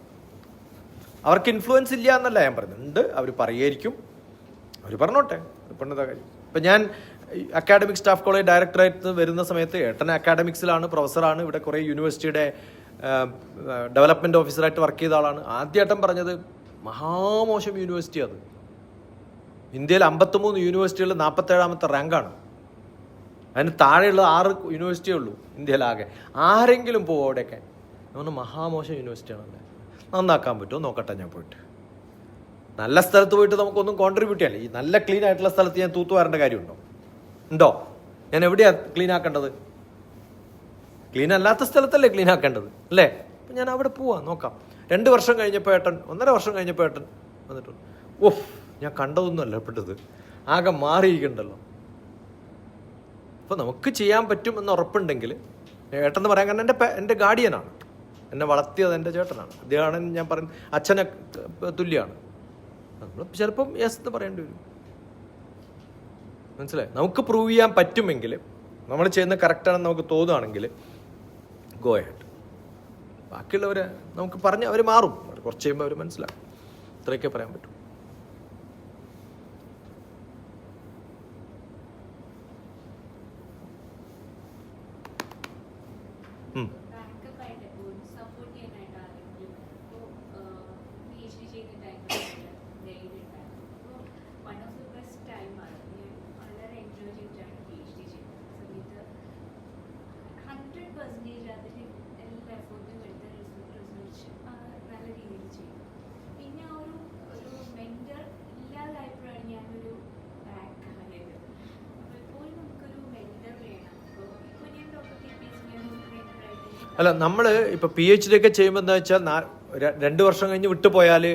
അവർക്ക് ഇൻഫ്ലുവൻസ് ഇല്ല എന്നല്ല ഞാൻ പറയുന്നത്. ഉണ്ട്, അവർ പറയായിരിക്കും, അവർ പറഞ്ഞോട്ടെ, പെണ്ണതാ കാര്യം. ഇപ്പം ഞാൻ അക്കാഡമിക് സ്റ്റാഫ് കോളേജ് ഡയറക്ടറായിട്ട് വരുന്ന സമയത്ത് ഏട്ടൻ അക്കാഡമിക്സിലാണ്, പ്രൊഫസറാണ്, ഇവിടെ കുറേ യൂണിവേഴ്സിറ്റിയുടെ ഡെവലപ്മെൻറ്റ് ഓഫീസറായിട്ട് വർക്ക് ചെയ്ത ആളാണ്. ആദ്യമായിട്ടും പറഞ്ഞത് മഹാമോശം യൂണിവേഴ്സിറ്റി അത്. ഇന്ത്യയിൽ 53 യൂണിവേഴ്സിറ്റികളിൽ 47ാമത്തെ റാങ്കാണ്. അതിന് താഴെയുള്ള 6 യൂണിവേഴ്സിറ്റിയേ ഉള്ളൂ ഇന്ത്യയിലാകെ. ആരെങ്കിലും പോകും അവിടെയൊക്കെ? നമ്മൾ മഹാമോശം യൂണിവേഴ്സിറ്റിയാണല്ലേ. നന്നാക്കാൻ പറ്റുമോ നോക്കട്ടെ ഞാൻ പോയിട്ട്. നല്ല സ്ഥലത്ത് പോയിട്ട് നമുക്കൊന്നും കോൺട്രിബ്യൂട്ട് ചെയ്യാൻ. ഈ നല്ല ക്ലീൻ ആയിട്ടുള്ള സ്ഥലത്ത് ഞാൻ തൂത്തു വരേണ്ട കാര്യമുണ്ടോ? ഉണ്ടോ? ഞാൻ എവിടെയാണ് ക്ലീൻ ആക്കേണ്ടത്? ക്ലീൻ അല്ലാത്ത സ്ഥലത്തല്ലേ ക്ലീൻ ആക്കേണ്ടത്, അല്ലേ? അപ്പം ഞാൻ അവിടെ പോവാം, നോക്കാം. 2 വർഷം കഴിഞ്ഞപ്പോൾ ഏട്ടൻ, 1.5 വർഷം കഴിഞ്ഞപ്പോൾ ഏട്ടൻ വന്നിട്ട്, ഓഹ് ഞാൻ കണ്ടതൊന്നും അല്ല പെട്ടത്, ആകെ മാറിയിരിക്കണ്ടല്ലോ. അപ്പോൾ നമുക്ക് ചെയ്യാൻ പറ്റും എന്ന് ഉറപ്പുണ്ടെങ്കിൽ, ഏട്ടെന്ന് പറയാൻ കാരണം എൻ്റെ ഗാർഡിയനാണ്, എന്നെ വളർത്തിയത് എൻ്റെ ചേട്ടനാണ്. അദ്ദേഹമാണ് ഞാൻ പറയുന്നത്, അച്ഛനെ തുല്യമാണ്. നമ്മൾ ചിലപ്പം യെസ് എന്ന് പറയേണ്ടി വരും. മനസ്സിലായി? നമുക്ക് പ്രൂവ് ചെയ്യാൻ പറ്റുമെങ്കിൽ, നമ്മൾ ചെയ്യുന്ന കറക്റ്റാണെന്ന് നമുക്ക് തോന്നുകയാണെങ്കിൽ ഗോ ഹെഡ്. ബാക്കിയുള്ളവരെ നമുക്ക് പറഞ്ഞ് അവർ മാറും, കുറച്ച് കഴിയുമ്പോൾ അവർ മനസ്സിലാക്കും. ഇത്രയൊക്കെ പറയാൻ പറ്റും. അല്ല, നമ്മൾ ഇപ്പോൾ PhD ഒക്കെ ചെയ്യുമ്പോൾ എന്താ വെച്ചാൽ 2 വർഷം കഴിഞ്ഞ് വിട്ടുപോയാൽ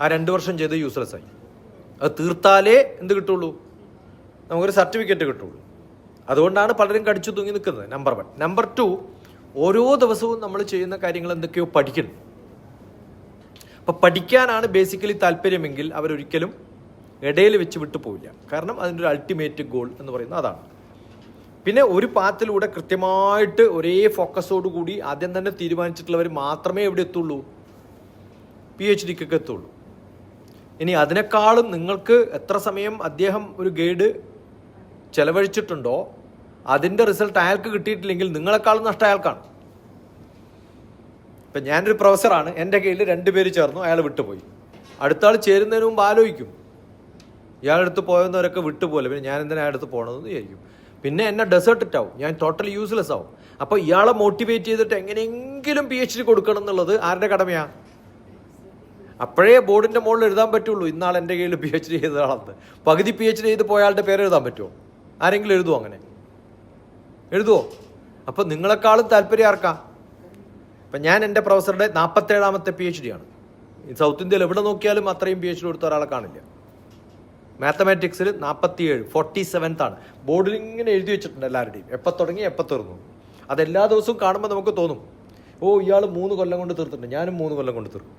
ആ 2 വർഷം ചെയ്ത് യൂസ്ലെസ് ആയി. അത് തീർത്താലേ എന്ത് കിട്ടുള്ളൂ? നമുക്കൊരു സർട്ടിഫിക്കറ്റ് കിട്ടുള്ളൂ. അതുകൊണ്ടാണ് പലരും കടിച്ചു തൂങ്ങി നിൽക്കുന്നത്. നമ്പർ 1. നമ്പർ 2, ഓരോ ദിവസവും നമ്മൾ ചെയ്യുന്ന കാര്യങ്ങൾ എന്തൊക്കെയോ പഠിക്കണം. അപ്പം പഠിക്കാനാണ് ബേസിക്കലി താല്പര്യമെങ്കിൽ അവരൊരിക്കലും ഇടയിൽ വെച്ച് വിട്ടു പോവില്ല. കാരണം അതിൻ്റെ ഒരു അൾട്ടിമേറ്റ് ഗോൾ എന്ന് പറയുന്നത് അതാണ്. പിന്നെ ഒരു പാത്തിലൂടെ കൃത്യമായിട്ട് ഒരേ ഫോക്കസോടുകൂടി ആദ്യം തന്നെ തീരുമാനിച്ചിട്ടുള്ളവർ മാത്രമേ എവിടെ എത്തുള്ളൂ? PhDക്കൊക്കെ എത്തുള്ളൂ. ഇനി അതിനേക്കാളും നിങ്ങൾക്ക് എത്ര സമയം അദ്ദേഹം ഒരു ഗൈഡ് ചെലവഴിച്ചിട്ടുണ്ടോ അതിൻ്റെ റിസൾട്ട് അയാൾക്ക് കിട്ടിയിട്ടില്ലെങ്കിൽ നിങ്ങളെക്കാളും നഷ്ടം അയാൾക്കാണ്. ഇപ്പം ഞാനൊരു പ്രൊഫസറാണ്, എൻ്റെ കയ്യിൽ 2 പേര് ചേർന്നു, അയാൾ വിട്ടുപോയി. അടുത്ത ആൾ ചേരുന്നതിന് മുമ്പ് ആലോചിക്കും, ഇയാളെടുത്ത് പോയെന്നവരൊക്കെ വിട്ടുപോലെ, പിന്നെ ഞാൻ എന്തിനാ അയാളടുത്ത് പോകണമെന്ന് വിചാരിക്കും. പിന്നെ എന്നെ ഡെസേർട്ടിറ്റ് ആവും, ഞാൻ ടോട്ടലി യൂസ്ലെസ് ആവും. അപ്പോൾ ഇയാളെ മോട്ടിവേറ്റ് ചെയ്തിട്ട് എങ്ങനെയെങ്കിലും PhD കൊടുക്കണം എന്നുള്ളത് ആരുടെ കടമയാണ്? അപ്പോഴേ ബോർഡിൻ്റെ മുകളിൽ എഴുതാൻ പറ്റുള്ളൂ, ഇന്നാൾ എൻ്റെ കയ്യിൽ PhD ചെയ്ത ആളെന്ന്. പകുതി PhD ചെയ്ത് പോയ ആളുടെ പേര് എഴുതാൻ പറ്റുമോ? ആരെങ്കിലും എഴുതുമോ? അങ്ങനെ എഴുതുമോ? അപ്പോൾ നിങ്ങളെക്കാളും താല്പര്യം ആർക്കാ? അപ്പം ഞാൻ എൻ്റെ പ്രൊഫസറുടെ 47ാമത്തെ PhD ആണ്. സൗത്ത് ഇന്ത്യയിൽ എവിടെ നോക്കിയാലും അത്രയും PhD കൊടുത്ത ഒരാളെ കാണില്ല. മാത്തമാറ്റിക്സിൽ 47, 47th ആണ്. ബോർഡിൽ ഇങ്ങനെ എഴുതി വെച്ചിട്ടുണ്ട് എല്ലാവരുടെയും, എപ്പോൾ തുടങ്ങി എപ്പോൾ തീർന്നു. അതെല്ലാ ദിവസവും കാണുമ്പോൾ നമുക്ക് തോന്നും, ഓ ഇയാൾ 3 കൊല്ലം കൊണ്ട് തീർത്തിട്ടുണ്ട്, ഞാനും 3 കൊല്ലം കൊണ്ട് തീർക്കും.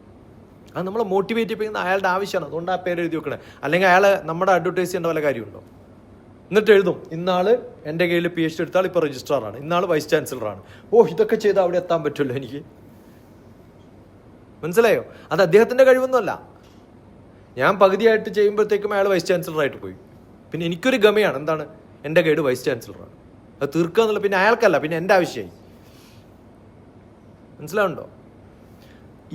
അത് നമ്മളെ മോട്ടിവേറ്റ് ചെയ്യുന്ന അയാളുടെ ആവശ്യമാണ്. അതുകൊണ്ട് ആ പേര് എഴുതി വെക്കണേ. അല്ലെങ്കിൽ അയാൾ നമ്മുടെ അഡ്വർടൈസ് ചെയ്യേണ്ട വല്ല കാര്യമുണ്ടോ? എന്നിട്ട് എഴുതും, ഇന്നാൾ എൻ്റെ കയ്യിൽ PhD എടുത്താൽ ഇപ്പോൾ രജിസ്ട്രാറാണ്, ഇന്നാൾ വൈസ് ചാൻസലറാണ്. ഓ ഇതൊക്കെ ചെയ്താൽ അവിടെ എത്താൻ പറ്റുമല്ലോ എനിക്ക്. മനസ്സിലായോ? അത് അദ്ദേഹത്തിൻ്റെ കഴിവൊന്നുമല്ല. ഞാൻ പകുതിയായിട്ട് ചെയ്യുമ്പോഴത്തേക്കും അയാൾ വൈസ് ചാൻസലറായിട്ട് പോയി. പിന്നെ എനിക്കൊരു ഗമയാണ്, എന്താണ്? എൻ്റെ ഗൈഡ് വൈസ് ചാൻസലറാണ്, അത് തീർക്കുക എന്നുള്ള. പിന്നെ അയാൾക്കല്ല, പിന്നെ എൻ്റെ ആവശ്യമായി. മനസ്സിലാവുണ്ടോ?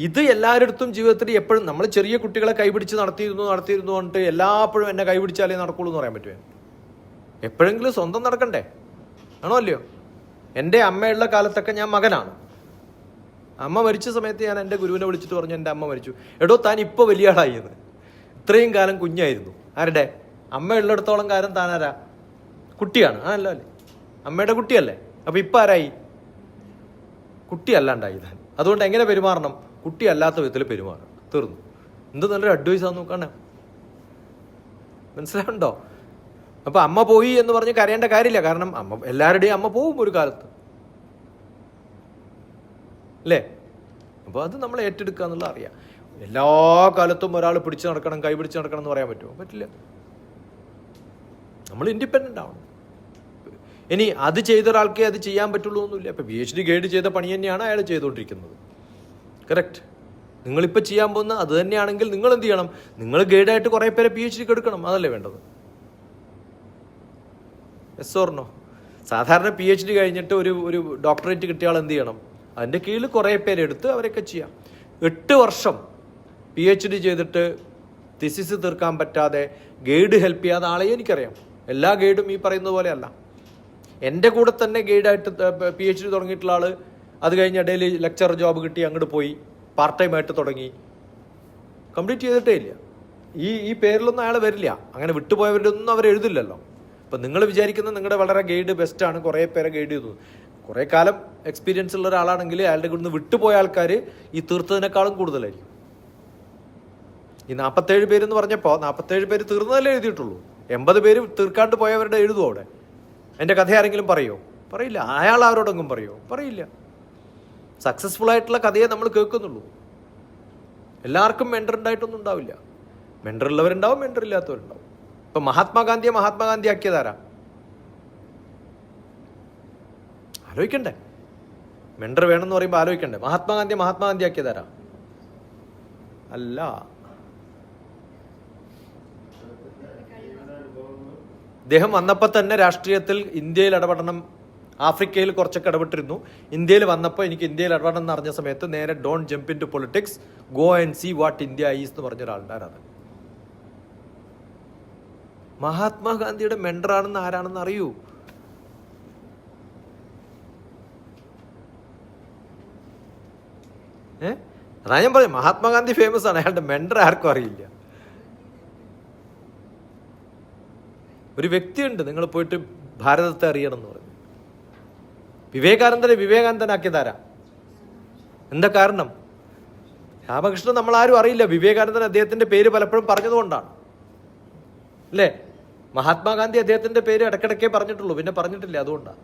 ഇത് എല്ലാവരുടെ ജീവിതത്തിൽ എപ്പോഴും നമ്മൾ ചെറിയ കുട്ടികളെ കൈപിടിച്ച് നടത്തിയിരുന്നു പറഞ്ഞിട്ട് എല്ലാപ്പോഴും എന്നെ കൈപിടിച്ചാലേ നടക്കുള്ളൂ എന്ന് പറയാൻ പറ്റുമോ? എപ്പോഴെങ്കിലും സ്വന്തം നടക്കണ്ടേ? ആണോ അല്ലയോ? എൻ്റെ അമ്മയുള്ള കാലത്തൊക്കെ ഞാൻ മകനാണ്. അമ്മ മരിച്ച സമയത്ത് ഞാൻ എൻ്റെ ഗുരുവിനെ വിളിച്ചിട്ട് പറഞ്ഞു, എൻ്റെ അമ്മ മരിച്ചു. എടോ, താൻ ഇപ്പോൾ വലിയ ആളായിന്ന്. ഇത്രയും കാലം കുഞ്ഞായിരുന്നു. ആരുടെ? അമ്മ ഉള്ളിടത്തോളം കാലം താനാരാ? കുട്ടിയാണ്. ആണല്ലോ അല്ലേ? അമ്മയുടെ കുട്ടിയല്ലേ? അപ്പം ഇപ്പം ആരായി? കുട്ടിയല്ലാണ്ടായി താൻ. അതുകൊണ്ട് എങ്ങനെ പെരുമാറണം? കുട്ടിയല്ലാത്ത വിധത്തിൽ പെരുമാറണം. തീർന്നു. എന്ത് നല്ലൊരു അഡ്വൈസാന്ന് നോക്കണേ. മനസ്സിലാവുണ്ടോ? അപ്പം അമ്മ പോയി എന്ന് പറഞ്ഞ് കരയേണ്ട കാര്യമില്ല. കാരണം എല്ലാവരുടെയും അമ്മ പോവും ഒരു കാലത്ത്, അല്ലേ? അപ്പോൾ അത് നമ്മൾ ഏറ്റെടുക്കുക എന്നുള്ള അറിയാം. എല്ലാ കാലത്തും ഒരാൾ പിടിച്ചു നടക്കണം, കൈ പിടിച്ച് നടക്കണം എന്ന് പറയാൻ പറ്റുമോ? പറ്റില്ല. നമ്മൾ ഇൻഡിപെൻഡൻ്റ് ആവണം. ഇനി അത് ചെയ്ത ഒരാൾക്കേ അത് ചെയ്യാൻ പറ്റുള്ളൂ ഒന്നുമില്ല. ഇപ്പം PhD ഗൈഡ് ചെയ്ത പണി തന്നെയാണ് അയാൾ ചെയ്തുകൊണ്ടിരിക്കുന്നത്. കറക്റ്റ്. നിങ്ങളിപ്പോൾ ചെയ്യാൻ പോകുന്ന അത് തന്നെയാണെങ്കിൽ നിങ്ങൾ എന്ത് ചെയ്യണം? നിങ്ങൾ ഗൈഡായിട്ട് കുറേ പേരെ PhD എടുക്കണം. അതല്ലേ വേണ്ടത്? Yes or no? സാധാരണ PhD കഴിഞ്ഞിട്ട് ഒരു ഡോക്ടറേറ്റ് കിട്ടിയ ആൾ എന്ത് ചെയ്യണം? അതിൻ്റെ കീഴിൽ കുറേ പേരെടുത്ത് അവരൊക്കെ ചെയ്യാം. 8 വർഷം PhD ചെയ്തിട്ട് തിസിസ് തീർക്കാൻ പറ്റാതെ ഗൈഡ് ഹെൽപ്പ് ചെയ്യാതെ ആളെയും എനിക്കറിയാം. എല്ലാ ഗൈഡും ഈ പറയുന്നത് പോലെയല്ല. എൻ്റെ കൂടെ തന്നെ ഗൈഡായിട്ട് PhD തുടങ്ങിയിട്ടുള്ള ആൾ അത് കഴിഞ്ഞ ഇടയിൽ ലെക്ചർ ജോബ് കിട്ടി അങ്ങോട്ട് പോയി പാർട്ട് ടൈം ആയിട്ട് തുടങ്ങി, കംപ്ലീറ്റ് ചെയ്തിട്ടേ ഇല്ല. ഈ പേരിലൊന്നും അയാൾ വരില്ല. അങ്ങനെ വിട്ടുപോയവരുടെ ഒന്നും അവർ എഴുതില്ലല്ലോ. അപ്പം നിങ്ങൾ വിചാരിക്കുന്നത് നിങ്ങളുടെ വളരെ ഗൈഡ് ബെസ്റ്റാണ്, കുറേ പേരെ ഗൈഡ് ചെയ്തു. കുറേ കാലം എക്സ്പീരിയൻസ് ഉള്ള ഒരാളാണെങ്കിൽ അയാളുടെ കൂടെ നിന്ന് വിട്ടുപോയ ആൾക്കാർ ഈ തീർത്തതിനേക്കാളും കൂടുതലായിരിക്കും. ഈ 47 പേരെന്ന് പറഞ്ഞപ്പോൾ 47 പേര് തീർന്നതല്ലേ എഴുതിയിട്ടുള്ളൂ. 80 പേര് തീർക്കാണ്ട് പോയവരുടെ എഴുതുമോ അവിടെ? എൻ്റെ കഥ ആരെങ്കിലും പറയുമോ? പറയില്ല. അയാൾ ആരോടെങ്കിലും പറയുമോ? പറയില്ല. സക്സസ്ഫുൾ ആയിട്ടുള്ള കഥയെ നമ്മൾ കേൾക്കുന്നുള്ളൂ. എല്ലാവർക്കും മെൻറ്റർ ഉണ്ടായിട്ടൊന്നും ഉണ്ടാവില്ല. Mentor ഉള്ളവരുണ്ടാവും, mentor ഇല്ലാത്തവരുണ്ടാവും. ഇപ്പം മഹാത്മാഗാന്ധി ആക്കിയതാരാ? ആലോചിക്കണ്ടേ? മെൻറ്റർ വേണമെന്ന് പറയുമ്പോൾ ആലോചിക്കണ്ടേ? മഹാത്മാഗാന്ധി ആക്കിയതാരാ? അല്ല. അദ്ദേഹം വന്നപ്പോൾ തന്നെ രാഷ്ട്രീയത്തിൽ ഇന്ത്യയിൽ ഇടപെടണം, ആഫ്രിക്കയിൽ കുറച്ചൊക്കെ ഇടപെട്ടിരുന്നു. ഇന്ത്യയിൽ വന്നപ്പോൾ എനിക്ക് ഇന്ത്യയിൽ ഇടപെടണം എന്ന് അറിഞ്ഞ സമയത്ത് നേരെ don't jump into politics, go and see what India is എന്ന് പറഞ്ഞ ഒരാളുണ്ടാരാണ്. മഹാത്മാഗാന്ധിയുടെ മെൻറ്ററാണെന്ന് ആരാണെന്ന് അറിയൂ? അതാ ഞാൻ പറയും, മഹാത്മാഗാന്ധി ഫേമസ് ആണ്, അയാളുടെ മെൻറ്റർ ആർക്കും അറിയില്ല. ഒരു വ്യക്തിയുണ്ട്, നിങ്ങൾ പോയിട്ട് ഭാരതത്തെ അറിയണം എന്ന് പറഞ്ഞു. വിവേകാനന്ദനാക്കിയതാരാ? എന്താ കാരണം? രാമകൃഷ്ണൻ നമ്മളാരും അറിയില്ല. വിവേകാനന്ദൻ അദ്ദേഹത്തിന്റെ പേര് പലപ്പോഴും പറഞ്ഞതുകൊണ്ടാണ്, അല്ലേ? മഹാത്മാഗാന്ധി അദ്ദേഹത്തിന്റെ പേര് ഇടയ്ക്കിടയ്ക്കേ പറഞ്ഞിട്ടുള്ളൂ, പിന്നെ പറഞ്ഞിട്ടില്ല. അതുകൊണ്ടാണ്.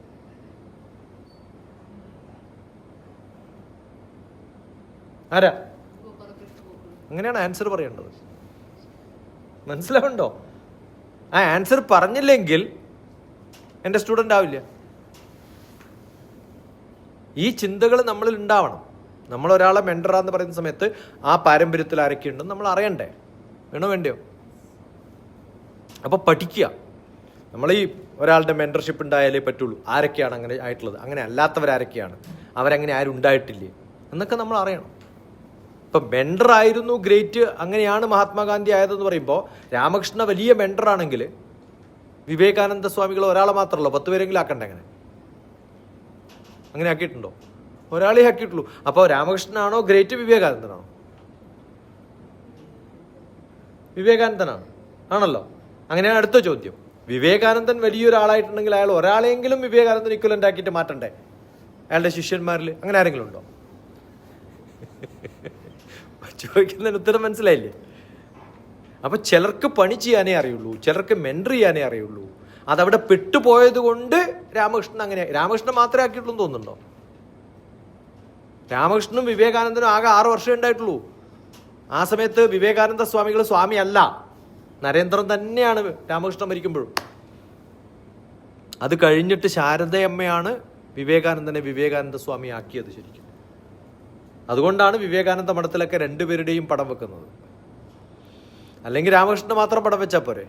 ആരാ? അങ്ങനെയാണ് ആൻസർ പറയേണ്ടത്. മനസ്സിലാവുണ്ടോ? ആ ആൻസർ പറഞ്ഞില്ലെങ്കിൽ എൻ്റെ സ്റ്റുഡൻ്റ് ആവില്ല. ഈ ചിന്തകൾ നമ്മളിൽ ഉണ്ടാവണം. നമ്മൾ ഒരാളെ മെൻറ്ററാന്ന് പറയുന്ന സമയത്ത് ആ പാരമ്പര്യത്തിൽ ആരൊക്കെ ഉണ്ടെന്ന് നമ്മൾ അറിയണ്ടേ? വേണോ വേണ്ടയോ? അപ്പോൾ പഠിക്കുക. നമ്മൾ ഈ ഒരാളുടെ മെൻറ്റർഷിപ്പ് ഉണ്ടായാലേ പറ്റുള്ളൂ. ആരൊക്കെയാണ് അങ്ങനെ ആയിട്ടുള്ളത്, അങ്ങനെ അല്ലാത്തവരാരൊക്കെയാണ്, അവരങ്ങനെ ആരും ഉണ്ടായിട്ടില്ലേ എന്നൊക്കെ നമ്മൾ അറിയണം. ഇപ്പം മെൻറ്ററായിരുന്നു ഗ്രേറ്റ്, അങ്ങനെയാണ് മഹാത്മാഗാന്ധി ആയതെന്ന് പറയുമ്പോൾ രാമകൃഷ്ണ വലിയ മെൻറ്ററാണെങ്കിൽ വിവേകാനന്ദ സ്വാമികൾ ഒരാളെ മാത്രമല്ലോ, 10 പേരെങ്കിലും ആക്കണ്ടേ? അങ്ങനെ ആക്കിയിട്ടുണ്ടോ? ഒരാളെ ആക്കിയിട്ടുള്ളൂ. അപ്പോൾ രാമകൃഷ്ണനാണോ ഗ്രേറ്റ്, വിവേകാനന്ദനാണോ? വിവേകാനന്ദനാണ്. ആണല്ലോ. അങ്ങനെയാണ് അടുത്ത ചോദ്യം. വിവേകാനന്ദൻ വലിയൊരാളായിട്ടുണ്ടെങ്കിൽ അയാൾ ഒരാളെങ്കിലും വിവേകാനന്ദൻ ഇക്വലൻ്റ് ആക്കിയിട്ട് മാറ്റണ്ടേ അയാളുടെ ശിഷ്യന്മാരിൽ? അങ്ങനെ ആരെങ്കിലും ഉണ്ടോ? ചോദിക്കുന്നതിന് ഉത്തരം മനസ്സിലായില്ലേ? അപ്പൊ ചിലർക്ക് പണി ചെയ്യാനേ അറിയുള്ളൂ, ചിലർക്ക് മെൻറ്റർ ചെയ്യാനേ അറിയുള്ളൂ. അതവിടെ പെട്ടുപോയത് കൊണ്ട് രാമകൃഷ്ണൻ അങ്ങനെ. രാമകൃഷ്ണൻ മാത്രമേ ആക്കിയിട്ടുള്ളൂ തോന്നുന്നുണ്ടോ? രാമകൃഷ്ണനും വിവേകാനന്ദനും ആകെ 6 വർഷം ഉണ്ടായിട്ടുള്ളൂ. ആ സമയത്ത് വിവേകാനന്ദ സ്വാമികൾ സ്വാമി അല്ല, നരേന്ദ്രൻ തന്നെയാണ് രാമകൃഷ്ണൻ മരിക്കുമ്പോഴും. അത് കഴിഞ്ഞിട്ട് ശാരദയമ്മയാണ് വിവേകാനന്ദനെ വിവേകാനന്ദ സ്വാമി ആക്കിയത് ശരിക്കും. അതുകൊണ്ടാണ് വിവേകാനന്ദ മഠത്തിലൊക്കെ 2 പേരുടെയും പടം വെക്കുന്നത്. അല്ലെങ്കിൽ രാമകൃഷ്ണൻ മാത്രം പടം വെച്ചാൽ പോരെ?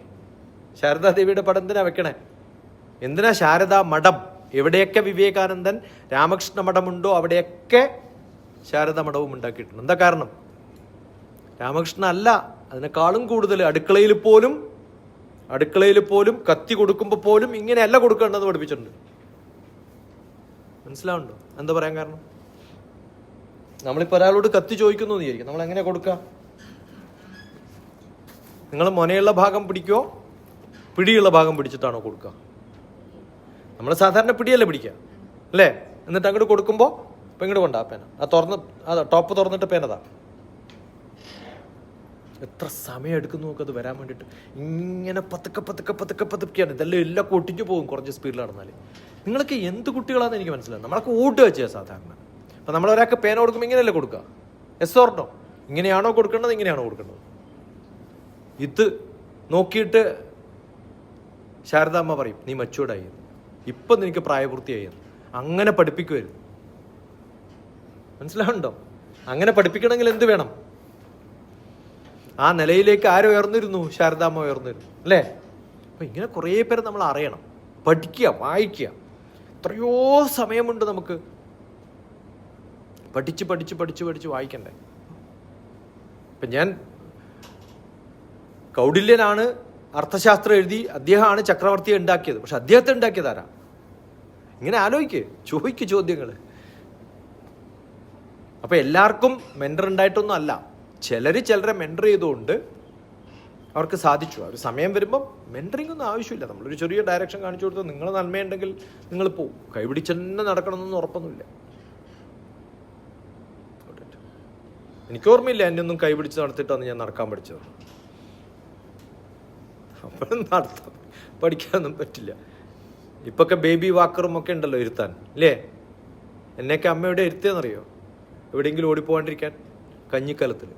ശാരദാദേവിയുടെ പടം എന്തിനാ വെക്കണേ? എന്തിനാ ശാരദാ മഠം? എവിടെയൊക്കെ വിവേകാനന്ദൻ രാമകൃഷ്ണ മഠമുണ്ടോ അവിടെയൊക്കെ ശാരദാ മഠവും ഉണ്ടാക്കിയിട്ടുണ്ട്. എന്താ കാരണം? രാമകൃഷ്ണൻ അല്ല, അതിനേക്കാളും കൂടുതൽ അടുക്കളയിൽ പോലും അടുക്കളയിൽ പോലും കത്തി കൊടുക്കുമ്പോൾ പോലും ഇങ്ങനെയല്ല കൊടുക്കേണ്ടതെന്ന് പഠിപ്പിച്ചിട്ടുണ്ട്. മനസ്സിലാവുണ്ടോ എന്താ പറയാൻ കാരണം? നമ്മളിപ്പോൾ ഒരാളോട് കത്തി ചോദിക്കുന്നു എന്ന് വിചാരിക്കും, നമ്മൾ എങ്ങനെ കൊടുക്കുക? നിങ്ങൾ മുനയുള്ള ഭാഗം പിടിക്കുമോ പിടിയുള്ള ഭാഗം പിടിച്ചിട്ടാണോ കൊടുക്കുക? നമ്മൾ സാധാരണ പിടിയല്ലേ പിടിക്കുക അല്ലേ? എന്നിട്ട് അങ്ങോട്ട് കൊടുക്കുമ്പോൾ ഇപ്പം ഇങ്ങോട്ട് കൊണ്ടാ പേന, ടോപ്പ് തുറന്നിട്ട് പേനതാ. എത്ര സമയം എടുക്കുന്നു നോക്കത് വരാൻ വേണ്ടിയിട്ട്. ഇങ്ങനെ പതുക്കെയാണ്. ഇതെല്ലാം എല്ലാം കൊട്ടിഞ്ഞു പോകും കുറച്ച് സ്പീഡിൽ നടന്നാൽ. നിങ്ങൾക്ക് എന്ത് കുട്ടികളാണെന്ന് എനിക്ക് മനസ്സിലാവും. നമ്മളൊക്കെ ഓടുക ചെയ്യുക സാധാരണ. അപ്പം നമ്മളൊരാൾക്ക് പേന കൊടുക്കുമ്പോൾ ഇങ്ങനെയല്ലേ കൊടുക്കുക? Yes or no? ഇങ്ങനെയാണോ കൊടുക്കേണ്ടത്, ഇങ്ങനെയാണോ കൊടുക്കേണ്ടത്? ഇത് നോക്കിയിട്ട് ശാരദാമ്മ പറയും, നീ മച്ചുവേർഡായി, ഇപ്പം നിനക്ക് പ്രായപൂർത്തിയായി. അങ്ങനെ പഠിപ്പിക്കുമായിരുന്നു. മനസ്സിലാവുണ്ടോ? അങ്ങനെ പഠിപ്പിക്കണമെങ്കിൽ എന്ത് വേണം? ആ നിലയിലേക്ക് ആരും ഉയർന്നിരുന്നു? ശാരദാമ്മ ഉയർന്നിരുന്നു അല്ലേ? അപ്പം ഇങ്ങനെ കുറേ പേരെ നമ്മൾ അറിയണം, പഠിക്കുക, വായിക്കുക. എത്രയോ സമയമുണ്ട് നമുക്ക് പഠിച്ച് പഠിച്ച് പഠിച്ച് പഠിച്ച് വായിക്കണ്ടേ. ഇപ്പം ഞാൻ കൗടില്യനാണ് അർത്ഥശാസ്ത്രം എഴുതി, അദ്ദേഹമാണ് ചക്രവർത്തിയെ ഉണ്ടാക്കിയത്. പക്ഷെ അദ്ദേഹത്തെ ഉണ്ടാക്കിയതാരാ? ഇങ്ങനെ ചോദിക്ക് ചോദ്യങ്ങൾ. അപ്പം എല്ലാവർക്കും മെൻറ്റർ ഉണ്ടായിട്ടൊന്നും അല്ല. ചിലരെ മെൻറ്റർ ചെയ്തുകൊണ്ട് അവർക്ക് സാധിച്ചു. ഒരു സമയം വരുമ്പം മെൻറ്ററിങ് ഒന്നും ആവശ്യമില്ല. നമ്മളൊരു ചെറിയ ഡയറക്ഷൻ കാണിച്ചു കൊടുത്താൽ നിങ്ങൾ നന്മയുണ്ടെങ്കിൽ നിങ്ങൾ പോവും. കൈപിടിച്ച് തന്നെ നടക്കണമെന്നൊന്നും ഉറപ്പൊന്നുമില്ല. എനിക്ക് ഓർമ്മയില്ല എന്നെ ഒന്നും കൈപിടിച്ച് നടത്തിയിട്ടാണ് ഞാൻ നടക്കാൻ പഠിച്ചത്. അപ്പോഴും നടത്താൻ പഠിക്കാനൊന്നും പറ്റില്ല. ഇപ്പൊക്കെ ബേബി വാക്കറും ഒക്കെ ഉണ്ടല്ലോ ഇരുത്താൻ, ഇല്ലേ? എന്നെയൊക്കെ അമ്മ എവിടെ ഇരുത്തിയെന്നറിയോ? എവിടെയെങ്കിലും ഓടിപ്പോകാണ്ടിരിക്കാൻ കഞ്ഞിക്കലത്തിൽ.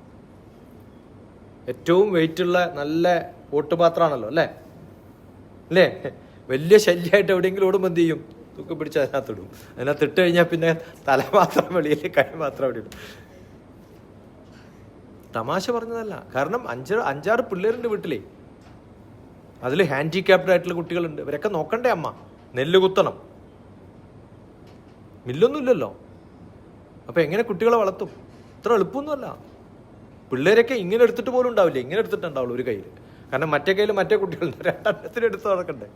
ഏറ്റവും വെയിറ്റുള്ള നല്ല ഓട്ടുപാത്രമാണല്ലോ അല്ലേ? വലിയ ശല്യമായിട്ട് എവിടെയെങ്കിലും ഓടുമ്പോൾ എന്ത് ചെയ്യും? തൂക്കി പിടിച്ച് അതിനകത്തിടും. അതിനകത്ത് ഇട്ട് കഴിഞ്ഞാൽ പിന്നെ തല മാത്രം വെളിയിൽ, കൈ മാത്രം അവിടെ ഇടും. തമാശ പറഞ്ഞതല്ല. കാരണം 5-6 പിള്ളേരുണ്ട് വീട്ടിലേ. അതിൽ ഹാൻഡിക്യാപ്ഡ് ആയിട്ടുള്ള കുട്ടികളുണ്ട്. ഇവരൊക്കെ നോക്കണ്ടേ അമ്മ? നെല്ല് കുത്തണം, മില്ലൊന്നും ഇല്ലല്ലോ. അപ്പം എങ്ങനെ കുട്ടികളെ വളർത്തും? ഇത്ര എളുപ്പമൊന്നുമല്ല. പിള്ളേരൊക്കെ ഇങ്ങനെ എടുത്തിട്ട് പോലും ഉണ്ടാവില്ല, ഇങ്ങനെ എടുത്തിട്ടുണ്ടാവുള്ളൂ ഒരു കയ്യിൽ. കാരണം മറ്റേ കയ്യിൽ മറ്റേ കുട്ടികളുണ്ട്, 2 എണ്ണത്തിന് എടുത്ത് നടക്കണ്ടേ.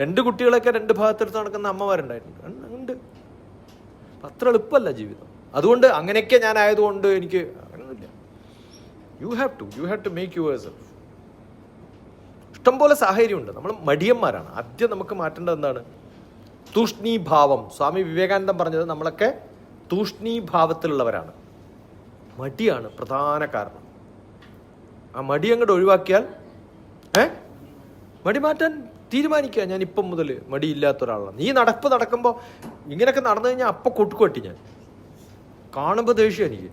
2 കുട്ടികളൊക്കെ 2 ഭാഗത്തെടുത്ത് നടക്കുന്ന അമ്മമാരുണ്ടായിട്ടുണ്ട്, ഉണ്ട്. അത്ര എളുപ്പമല്ല ജീവിതം. അതുകൊണ്ട് അങ്ങനെയൊക്കെ ഞാൻ ആയതുകൊണ്ട് എനിക്ക് അങ്ങനെയൊന്നുമില്ല. You have to make yourself. ഇഷ്ടംപോലെ സാഹചര്യമുണ്ട്. നമ്മൾ മടിയന്മാരാണ്. ആദ്യം നമുക്ക് മാറ്റേണ്ടത് എന്താണ്? തൂഷ്ണീഭാവം. സ്വാമി വിവേകാനന്ദൻ പറഞ്ഞത് നമ്മളൊക്കെ തൂഷ്ണീഭാവത്തിലുള്ളവരാണ്. മടിയാണ് പ്രധാന കാരണം. ആ മടി അങ്ങോട്ട് ഒഴിവാക്കിയാൽ മടി മാറ്റാൻ തീരുമാനിക്കുക. ഞാൻ ഇപ്പം മുതൽ മടിയില്ലാത്ത ഒരാളാണ്. നീ നടക്കുമ്പോൾ ഇങ്ങനെയൊക്കെ നടന്നു കഴിഞ്ഞാൽ അപ്പം കൊട്ടുകൊട്ടി ഞാൻ കാണുമ്പോൾ ദേഷ്യം എനിക്ക്.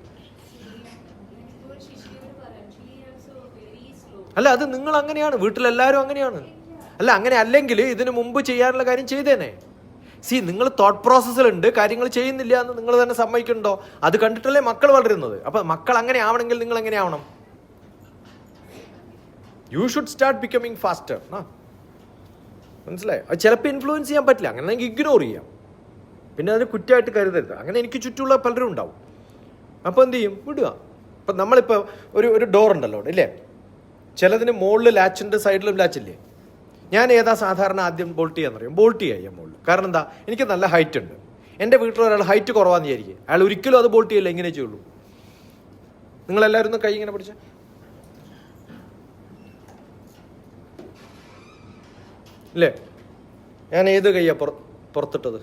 അല്ല, അത് നിങ്ങൾ അങ്ങനെയാണ്, വീട്ടിലെല്ലാവരും അങ്ങനെയാണ്. അല്ല, അങ്ങനെ അല്ലെങ്കിൽ ഇതിനു മുമ്പ് ചെയ്യാനുള്ള കാര്യം ചെയ്തേനെ. നിങ്ങൾ തോട്ട് പ്രോസസ്സിലുണ്ട്, കാര്യങ്ങൾ ചെയ്യുന്നില്ല എന്ന് നിങ്ങൾ തന്നെ സമ്മതിക്കുന്നുണ്ടോ? അത് കണ്ടിട്ടല്ലേ മക്കൾ വളരുന്നത്. അപ്പൊ മക്കൾ അങ്ങനെ ആവണമെങ്കിൽ നിങ്ങൾ എങ്ങനെ ആവണം? You should start becoming faster. മനസ്സിലായോ? അത് ചിലപ്പോൾ ഇൻഫ്ലുവൻസ് ചെയ്യാൻ പറ്റില്ല, അങ്ങനെ ഇഗ്നോർ ചെയ്യാം. പിന്നെ അതിന് കുറ്റമായിട്ട് കരുതരുത്. അങ്ങനെ എനിക്ക് ചുറ്റുമുള്ള പലരും ഉണ്ടാവും. അപ്പോൾ എന്ത് ചെയ്യും? വിടുക. ഇപ്പം നമ്മളിപ്പോൾ ഒരു ഡോർ ഉണ്ടല്ലോ ഇല്ലേ? ചിലതിന് മുകളിൽ ലാച്ചുണ്ട്, സൈഡിലും ലാച്ചില്ലേ? ഞാൻ ഏതാ സാധാരണ ആദ്യം ബോൾട്ട് ചെയ്യാന്ന് പറയും? ബോൾട്ട് ചെയ്യാം മുകളിൽ. കാരണം എന്താ? എനിക്ക് നല്ല ഹൈറ്റ് ഉണ്ട്. എൻ്റെ വീട്ടിൽ ഒരാൾ ഹൈറ്റ് കുറവാന്ന് വിചാരിക്കും, അയാൾ ഒരിക്കലും അത് ബോൾട്ട് ചെയ്യില്ല, ഇങ്ങനെ ചെയ്യുള്ളൂ. നിങ്ങളെല്ലാവരും ഒന്ന് കൈ ഇങ്ങനെ പിടിച്ച, ഇല്ലേ? ഞാൻ ഏത് കയ്യാ പുറത്തിട്ടത്?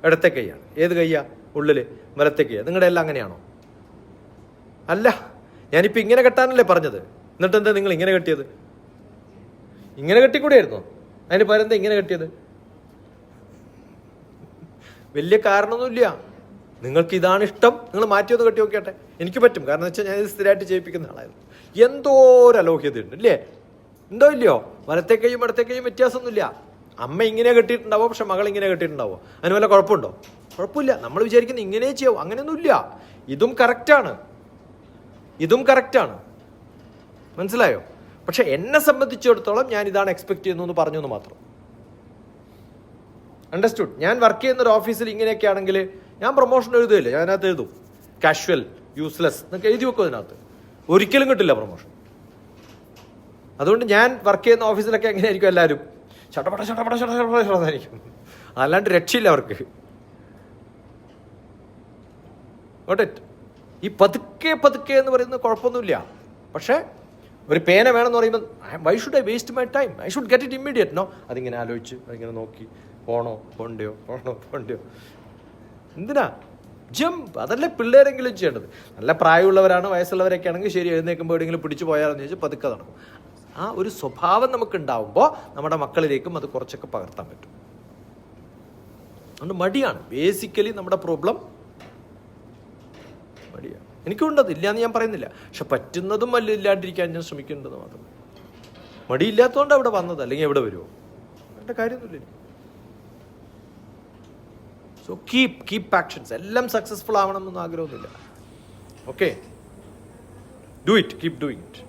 ഇടത്തെ കൈയാണ്. ഏത് കയ്യാ ഉള്ളിൽ? വലത്തെ കയ്യാ. നിങ്ങളുടെ എല്ലാം അങ്ങനെയാണോ? അല്ല, ഞാനിപ്പോൾ ഇങ്ങനെ കെട്ടാനല്ലേ പറഞ്ഞത്. എന്നിട്ട് എന്താ നിങ്ങൾ ഇങ്ങനെ കെട്ടിയത്? ഇങ്ങനെ കെട്ടിക്കൂടെയായിരുന്നോ? അതിന് പകരം എന്താ ഇങ്ങനെ കെട്ടിയത്? വലിയ കാരണമൊന്നുമില്ല. നിങ്ങൾക്ക് ഇതാണ് ഇഷ്ടം, നിങ്ങൾ മാറ്റിയൊന്ന് കെട്ടി നോക്കിയാട്ടെ. എനിക്ക് പറ്റും. കാരണം എന്ന് വെച്ചാൽ ഞാൻ ഇത് സ്ഥിരമായിട്ട് ചെയ്യിപ്പിക്കുന്ന ആളായിരുന്നു. എന്തോ ഒരു അലോഹ്യതയുണ്ട് ഇല്ലേ? ഉണ്ടോ ഇല്ലയോ? വലത്തെ കൈയും ഇടത്തെ കൈയും വ്യത്യാസമൊന്നുമില്ല. അമ്മ ഇങ്ങനെ കെട്ടിയിട്ടുണ്ടാവോ, പക്ഷെ മകൾ ഇങ്ങനെ കെട്ടിയിട്ടുണ്ടാവോ? അതിന് വല്ല കുഴപ്പമുണ്ടോ? കുഴപ്പമില്ല. നമ്മൾ വിചാരിക്കുന്നത് ഇങ്ങനെ ചെയ്യാവും, അങ്ങനെയൊന്നുമില്ല. ഇതും കറക്റ്റാണ്, ഇതും കറക്റ്റാണ്. മനസ്സിലായോ? പക്ഷെ എന്നെ സംബന്ധിച്ചിടത്തോളം ഞാൻ ഇതാണ് എക്സ്പെക്ട് ചെയ്യുന്നു പറഞ്ഞു എന്ന് മാത്രം. അണ്ടർസ്റ്റുഡ്? ഞാൻ വർക്ക് ചെയ്യുന്ന ഒരു ഓഫീസിൽ ഇങ്ങനെയൊക്കെ ആണെങ്കിൽ ഞാൻ പ്രൊമോഷൻ എഴുതുകയില്ല. ഞാൻ അതിനകത്ത് എഴുതും കാഷ്വൽ, യൂസ്ലെസ് എന്നൊക്കെ എഴുതി വെക്കും. അതിനകത്ത് ഒരിക്കലും കിട്ടില്ല പ്രൊമോഷൻ. അതുകൊണ്ട് ഞാൻ വർക്ക് ചെയ്യുന്ന ഓഫീസിലൊക്കെ എങ്ങനെയായിരിക്കും എല്ലാവരും ചടപടായിരിക്കും, അല്ലാണ്ട് രക്ഷയില്ല അവർക്ക്. ഈ പതുക്കെ എന്ന് പറയുന്നത് കുഴപ്പമൊന്നുമില്ല. പക്ഷേ ഒരു പേന വേണമെന്ന് പറയുമ്പോൾ why should I waste my time, I should get it immediate. No, അതിങ്ങനെ ആലോചിച്ച് അതിങ്ങനെ നോക്കി പോണ്ടയോ എന്തിനാ ജമ്പ്. അതല്ലേ പിള്ളേരെങ്കിലും ചെയ്യേണ്ടത്. നല്ല പ്രായമുള്ളവരാണ്, വയസ്സുള്ളവരൊക്കെ ആണെങ്കിൽ ശരി, എഴുന്നേൽക്കുമ്പോൾ എവിടെയെങ്കിലും പിടിച്ചു പോയാലെന്ന് ചോദിച്ചാൽ പതുക്കെ നടക്കും. ആ ഒരു സ്വഭാവം നമുക്ക് ഉണ്ടാവുമ്പോൾ നമ്മുടെ മക്കളിലേക്കും അത് കുറച്ചൊക്കെ പകർത്താൻ പറ്റും. അതുകൊണ്ട് മടിയാണ് ബേസിക്കലി നമ്മുടെ പ്രോബ്ലം. മടിയാണ്. എനിക്കുണ്ടത്, ഇല്ലയെന്ന് ഞാൻ പറയുന്നില്ല. പക്ഷെ പറ്റുന്നതും വല്ല ഇല്ലാണ്ടിരിക്കാൻ ഞാൻ ശ്രമിക്കേണ്ടത് മാത്രം. മടിയില്ലാത്തതുകൊണ്ട് അവിടെ വന്നത്, അല്ലെങ്കിൽ എവിടെ വരുമോ എൻ്റെ കാര്യമൊന്നുമില്ല. So keep actions. എല്ലാം സക്സസ്ഫുൾ ആവണം എന്നൊന്നും ആഗ്രഹമൊന്നുമില്ല. Okay, do it, keep doing it.